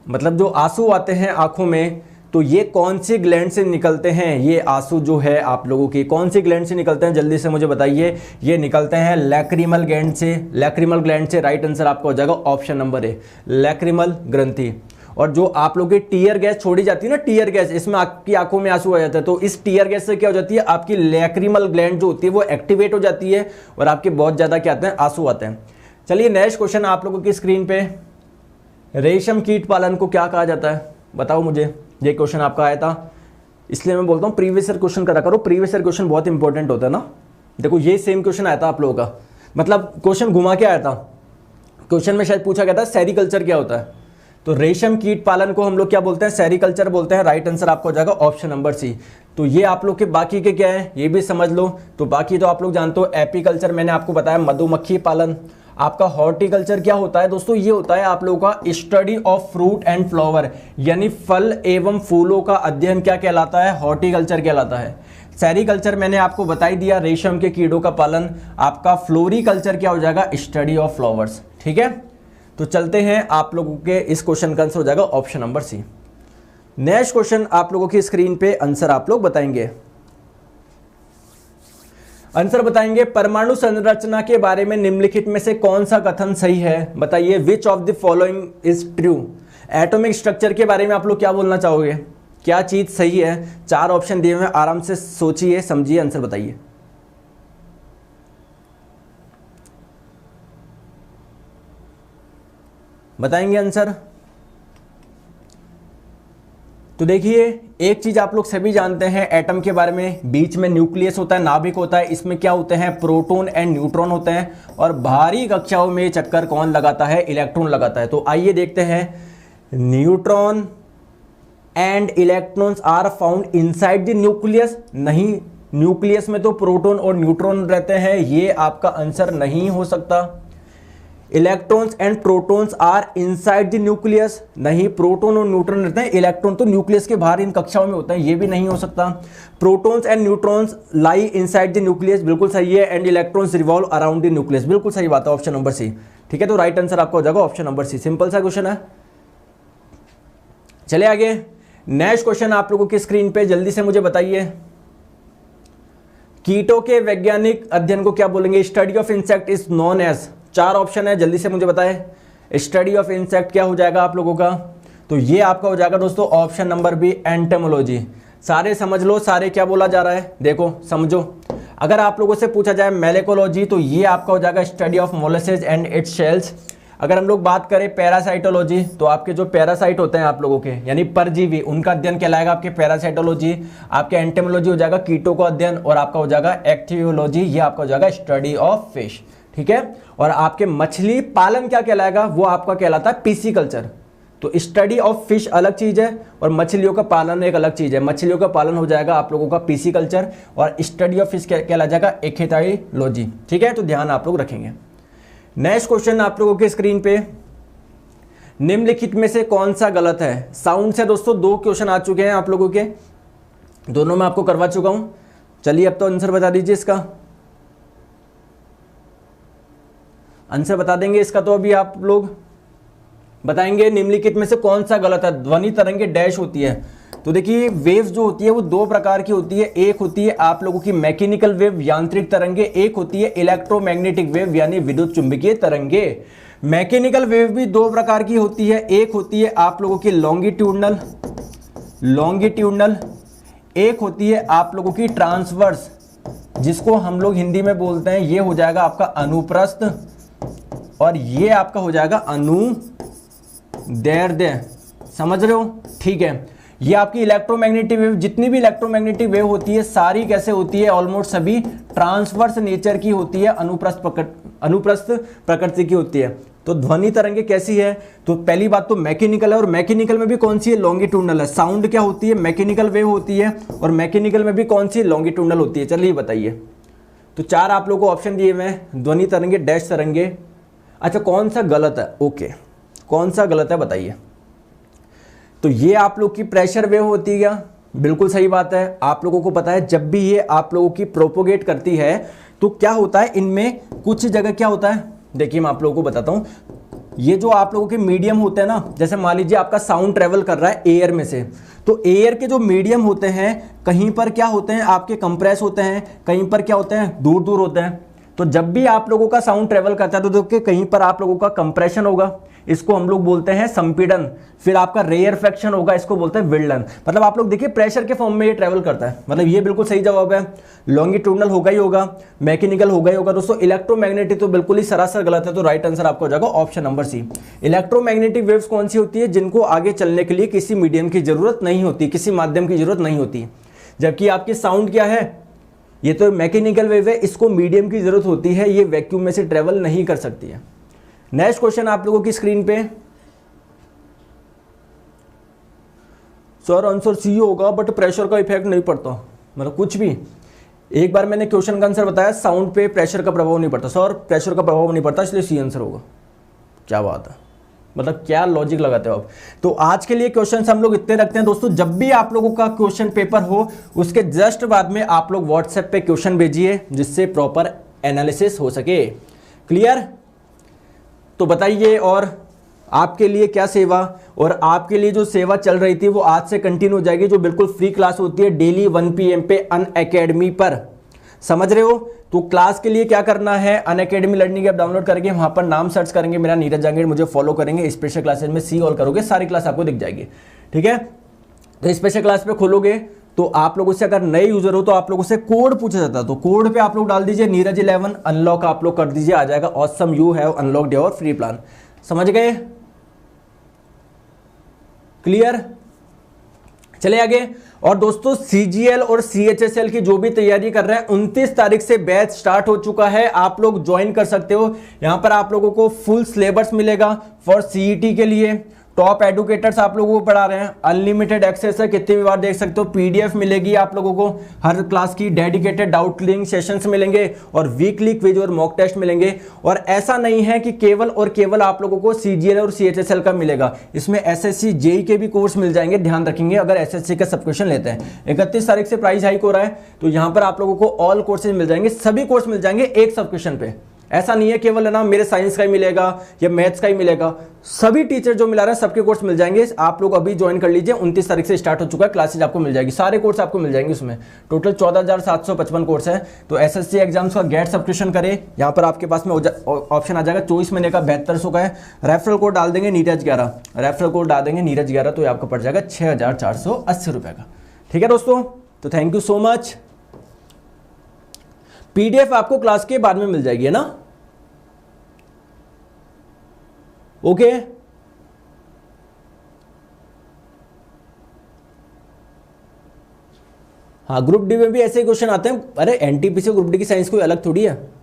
मतलब जो आंसू आते हैं आंखों में, तो ये कौन सी ग्लैंड से निकलते हैं, ये आंसू जो है आप लोगों की कौन सी ग्लैंड से निकलते हैं, जल्दी से मुझे बताइए। ये निकलते हैं लैक्रिमल ग्लैंड से, लैक्रिमल ग्लैंड से। राइट आंसर आपका हो जाएगा ऑप्शन नंबर ए, लैक्रिमल ग्रंथि। और जो आप लोगों की टीयर गैस छोड़ी जाती है ना, टीयर गैस, इसमें आपकी आंखों में आंसू आ जाता है। तो इस टीयर गैस से क्या हो जाती है, आपकी लैक्रिमल ग्लैंड जो होती है वो एक्टिवेट हो जाती है और आपके बहुत ज्यादा क्या आते हैं, आंसू आते हैं। चलिए नेक्स्ट क्वेश्चन आप लोगों की स्क्रीन पे, रेशम कीट पालन को क्या कहा जाता है, बताओ मुझे। ये क्वेश्चन आपका आया था, इसलिए मैं बोलता हूँ प्रीवियस ईयर क्वेश्चन करा करो, प्रीवियस ईयर क्वेश्चन बहुत इंपॉर्टेंट होता है ना। देखो ये सेम क्वेश्चन आया था आप लोगों का, मतलब क्वेश्चन घुमा के आया था। क्वेश्चन में शायद पूछा गया था सेरिकल्चर क्या होता है, तो रेशम कीट पालन को हम लोग क्या बोलते हैं, सेरिकल्चर बोलते हैं। राइट आंसर आपका हो जाएगा ऑप्शन नंबर सी। तो ये आप लोग के बाकी के क्या है ये भी समझ लो। तो बाकी तो आप लोग जानते हो, एपीकल्चर मैंने आपको बताया, मधुमक्खी पालन। आपका हॉर्टिकल्चर क्या होता है दोस्तों, ये होता है आप लोगों का study of fruit and flower, यानी फल एवं फूलों का अध्ययन क्या कहलाता है, हॉर्टिकल्चर कहलाता है। सेरिकल्चर मैंने आपको बता ही दिया, रेशम के कीड़ों का पालन। आपका फ्लोरिकल्चर क्या हो जाएगा, स्टडी ऑफ फ्लावर्स। ठीक है, तो चलते हैं आप लोगों के इस क्वेश्चन का आंसर हो जाएगा option number C. Next question आप लोगों की स्क्रीन पे आंसर आप लोग बताएंगे, आंसर बताएंगे। परमाणु संरचना के बारे में निम्नलिखित में से कौन सा कथन सही है, बताइए। Which of the following is true. Atomic structure के बारे में आप लोग क्या बोलना चाहोगे, क्या चीज सही है। 4 ऑप्शन दिए हुए हैं, आराम से सोचिए समझिए, आंसर बताइए। बताएंगे आंसर। तो देखिए एक चीज आप लोग सभी जानते हैं एटम के बारे में, बीच में न्यूक्लियस होता है, नाभिक होता है, इसमें क्या होते हैं, प्रोटॉन एंड न्यूट्रॉन होते हैं। और भारी कक्षाओं में चक्कर कौन लगाता है, इलेक्ट्रॉन लगाता है। तो आइए देखते हैं, neutron and electrons are found inside the nucleus. नहीं, न्यूक्लियस में तो प्रोटॉन और न्यूट्रॉन रहते हैं, ये आपका आंसर नहीं हो सकता। Electrons and protons are inside the nucleus, नहीं, प्रोटॉन और न्यूट्रॉन रहते हैं, इलेक्ट्रॉन तो न्यूक्लियस के बाहर इन कक्षाओं में होते हैं, ये भी नहीं हो सकता। Protons and neutrons lie inside the nucleus, बिल्कुल सही है। And electrons revolve around the nucleus, बिल्कुल सही बात है, ऑप्शन नंबर सी। ठीक है, तो राइट आंसर आपका हो जाएगा ऑप्शन नंबर सी, सिंपल सा क्वेश्चन है। चले आगे, नेक्स्ट क्वेश्चन आप लोगों की स्क्रीन पे, जल्दी से मुझे बताइए। कीटों के वैज्ञानिक अध्ययन को क्या बोलेंगे, study of insect is known as. 4 option है, जल्दी से मुझे बताएं। स्टडी ऑफ इंसेक्ट क्या हो जाएगा आप लोगों का, तो ये आपका हो जाएगा दोस्तों ऑप्शन नंबर बी, एंटोमोलॉजी। सारे समझ लो, सारे क्या बोला जा रहा है, देखो समझो। अगर आप लोगों से पूछा जाए मेलेकोलॉजी, तो ये आपका हो जाएगा study of molluscs and its shells. अगर हम लोग बात करें पैरासाइटोलॉजी, तो आपके जो पैरासाइट होते हैं आप लोगों के, यानी परजीवी, उनका अध्ययन कहलाएगा आपके पैरासाइटोलॉजी। आपके एंटोमोलॉजी हो जाएगा कीटों का अध्ययन, और आपका हो जाएगा एक्टियोलॉजी, ये आपका हो जाएगा स्टडी ऑफ फिश। ठीक है, और आपके मछली पालन क्या कहलाएगा, वो आपका कहलाता है पिसिकल्चर। तो स्टडी ऑफ फिश अलग चीज है और मछलियों का पालन एक अलग चीज है। मछलियों का पालन हो जाएगा आप लोगों का पिसिकल्चर, और स्टडी ऑफ फिश कहला जाएगा एक्वेटाइलॉजी। ठीक है, तो ध्यान आप लोग रखेंगे। नेक्स्ट क्वेश्चन आप लोगों के स्क्रीन पे, निम्नलिखित में से कौन सा गलत है। साउंड से दोस्तों 2 क्वेश्चन आ चुके हैं आप लोगों के, दोनों में आपको करवा चुका हूं। चलिए अब तो आंसर बता दीजिए इसका, आंसर बता देंगे इसका तो अभी आप लोग बताएंगे निम्नलिखित में से कौन सा गलत है। ध्वनि तरंगे डैश होती है। तो देखिए वेव्स जो होती है वो दो प्रकार की होती है, एक होती है आप लोगों की मैकेनिकल वेव यांत्रिक तरंगे, एक होती है इलेक्ट्रोमैग्नेटिक वेव यानी विद्युत चुंबकीय तरंगे। मैकेनिकल वेव भी दो प्रकार की होती है, एक होती है आप लोगों की लॉन्गिट्यूडनल, एक होती है आप लोगों की ट्रांसवर्स, जिसको हम लोग हिंदी में बोलते हैं, ये हो जाएगा आपका अनुप्रस्थ और ये आपका हो जाएगा अनुदैर्ध्य। समझ रहे हो? ठीक है। ये आपकी इलेक्ट्रोमैग्नेटिक वेव, जितनी भी इलेक्ट्रोमैग्नेटिक वेव होती है सारी कैसे होती है, ऑलमोस्ट सभी ट्रांसवर्स नेचर की होती है, अनुप्रस्थ प्रकृति की होती है। तो ध्वनि तरंगे कैसी है? तो पहली बात तो मैकेनिकल है, और मैकेनिकल में भी कौन सी है? लॉन्गिट्यूडनल है। साउंड क्या होती है? मैकेनिकल वेव होती है, और मैकेनिकल में भी कौन सी? लॉन्गिट्यूडनल होती है। चलिए बताइए। तो चार आप लोगों को ऑप्शन दिए हुए हैं, ध्वनि तरंगे, डैश तरंगे। अच्छा कौन सा गलत है? ओके, कौन सा गलत है बताइए। तो ये आप लोग की प्रेशर वेव होती है क्या? बिल्कुल सही बात है। आप लोगों को पता है जब भी ये आप लोगों की प्रोपोगेट करती है तो क्या होता है, इनमें कुछ जगह क्या होता है, देखिए मैं आप लोगों को बताता हूं। ये जो आप लोगों के मीडियम होते हैं ना, जैसे मान लीजिए आपका साउंड ट्रेवल कर रहा है एयर में से, तो एयर के जो मीडियम होते हैं कहीं पर क्या होते हैं आपके कंप्रेस होते हैं, कहीं पर क्या होते हैं दूर दूर होते हैं। तो जब भी आप लोगों का साउंड ट्रेवल करता है तो देखिए कहीं पर आप लोगों का कंप्रेशन होगा, इसको हम लोग बोलते हैं संपीड़न, फिर आपका रेयरफेक्शन होगा, इसको बोलते हैं विल्डन। मतलब आप लोग देखिए प्रेशर के फॉर्म में ये ट्रेवल करता है। मतलब ये बिल्कुल सही जवाब है। लॉन्गिट्यूडनल होगा ही होगा, मैकेनिकल होगा ही होगा। दोस्तों इलेक्ट्रोमैग्नेटिक तो बिल्कुल ही सरासर गलत है, तो राइट आंसर आपका हो जाएगा option number C. Electromagnetic waves कौन सी होती है? जिनको आगे चलने के लिए किसी मीडियम की जरूरत नहीं होती, किसी माध्यम की जरूरत नहीं होती। जबकि आपकी साउंड क्या है? ये तो मैकेनिकल वेव है, इसको मीडियम की जरूरत होती है, ये वैक्यूम में से ट्रेवल नहीं कर सकती है। नेक्स्ट क्वेश्चन आप लोगों की स्क्रीन पे। सर आंसर सी होगा बट प्रेशर का इफेक्ट नहीं पड़ता, मतलब कुछ भी। एक बार मैंने क्वेश्चन का आंसर बताया, साउंड पे प्रेशर का प्रभाव नहीं पड़ता। सर प्रेशर का प्रभाव नहीं पड़ता इसलिए सी आंसर होगा। क्या बात है, मतलब क्या लॉजिक लगाते हो आप। तो आज के लिए क्वेश्चन हम लोग इतने रखते हैं दोस्तों। जब भी आप लोगों का क्वेश्चन पेपर हो उसके जस्ट बाद में आप लोग व्हाट्सएप पे क्वेश्चन भेजिए, जिससे प्रॉपर एनालिसिस हो सके। क्लियर? तो बताइए, और आपके लिए क्या सेवा, और आपके लिए जो सेवा चल रही थी वो आज से कंटिन्यू हो जाएगी, जो बिल्कुल फ्री क्लास होती है डेली 1 PM पे अनअकैडमी पर। समझ रहे हो? तो क्लास के लिए क्या करना है, अनअकैडमी लर्निंग ऐप डाउनलोड करके वहां पर नाम सर्च करेंगे मेरा नीरज जांगीड़, मुझे फॉलो करेंगे। स्पेशल क्लासेस में सी ऑल करोगे, सारी क्लास आपको दिख जाएगी। ठीक है? तो स्पेशल क्लास पे खोलोगे तो आप लोगों से, अगर नए यूजर हो तो आप लोगों से कोड पूछा जाता है, तो कोड पे आप लोग डाल दीजिए नीरज 11 अनलॉक, आप लोग कर दीजिए, आ जाएगा awesome you have unlocked your free plan. समझ गए? क्लियर? चले आगे। और दोस्तों CGL और CHSL की जो भी तैयारी कर रहे हैं 29 तारीख से बैच स्टार्ट हो चुका है, आप लोग ज्वाइन कर सकते हो। यहां पर आप लोगों को फुल सिलेबस मिलेगा फॉर CET के लिए। टॉप एडुकेटर्स आप लोगों को पढ़ा रहे हैं, अनलिमिटेड एक्सेस है, कितनी भी बार देख सकते हो। PDF मिलेगी आप लोगों को हर क्लास की, डेडिकेटेड डाउट क्लियरिंग सेशंस मिलेंगे, और वीकली क्विज और मॉक टेस्ट मिलेंगे। और ऐसा नहीं है कि केवल और केवल आप लोगों को CGL और CHSL का मिलेगा, इसमें SSC JEE के भी कोर्स मिल जाएंगे। ध्यान रखेंगे अगर SSC का सब्सक्रिप्शन लेते हैं। 31 तारीख से प्राइस हाइक हो रहा है, तो यहां पर आप लोगों को ऑल कोर्सेज मिल जाएंगे, सभी कोर्स मिल जाएंगे एक सब्सक्रिप्शन पे। ऐसा नहीं है केवल है ना मेरे साइंस का ही मिलेगा या मैथ्स का ही मिलेगा, सभी टीचर जो मिला रहे हैं सबके कोर्स मिल जाएंगे। आप लोग अभी ज्वाइन कर लीजिए, 29 तारीख से स्टार्ट हो चुका है, क्लासेज आपको मिल जाएगी, सारे कोर्स आपको मिल जाएंगे। उसमें टोटल 14,755 कोर्स है। तो SSC एग्जाम्स का गेट सब्सक्रिप्शन करें, यहाँ पर आपके पास में ऑप्शन आ जाएगा 24 महीने का 7200 का है। रेफरल कोड डाल देंगे नीरज 11, रेफरल कोड डाल देंगे नीरज 11, तो आपको पड़ जाएगा 6,480 रुपये का। ठीक है दोस्तों, तो thank you so much. PDF आपको क्लास के बाद में मिल जाएगी, है ना? ओके। हाँ, ग्रुप डी में भी ऐसे क्वेश्चन आते हैं। अरे NTPC ग्रुप डी की साइंस कोई अलग थोड़ी है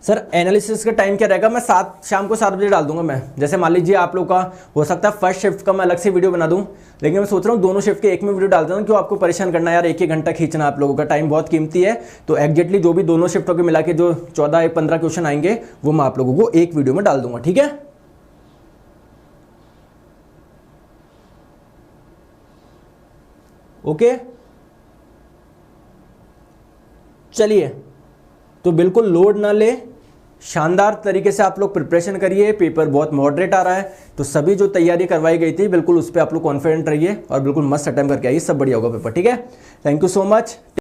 सर। एनालिसिस का टाइम क्या रहेगा? मैं शाम को 7 बजे डाल दूंगा मैं। जैसे मान लीजिए आप लोग का हो सकता है फर्स्ट शिफ्ट का मैं अलग से वीडियो बना दूं, लेकिन मैं सोच रहा हूँ दोनों शिफ्ट के एक में वीडियो डाल दूं। क्यों आपको परेशान करना यार, एक घंटा खींचना, आप लोगों का टाइम बहुत कीमती है। तो एग्जैक्टली जो भी दोनों शिफ्टों के मिला के जो 14 या 15 क्वेश्चन आएंगे वो मैं आप लोगों को एक वीडियो में डाल दूंगा। ठीक है? ओके। चलिए, तो बिल्कुल लोड ना ले, शानदार तरीके से आप लोग प्रिपरेशन करिए। पेपर बहुत मॉडरेट आ रहा है, तो सभी जो तैयारी करवाई गई थी बिल्कुल उस पर आप लोग कॉन्फिडेंट रहिए और बिल्कुल मस्त अटेम्प्ट करके आइए, सब बढ़िया होगा पेपर। ठीक है, थैंक यू सो मच।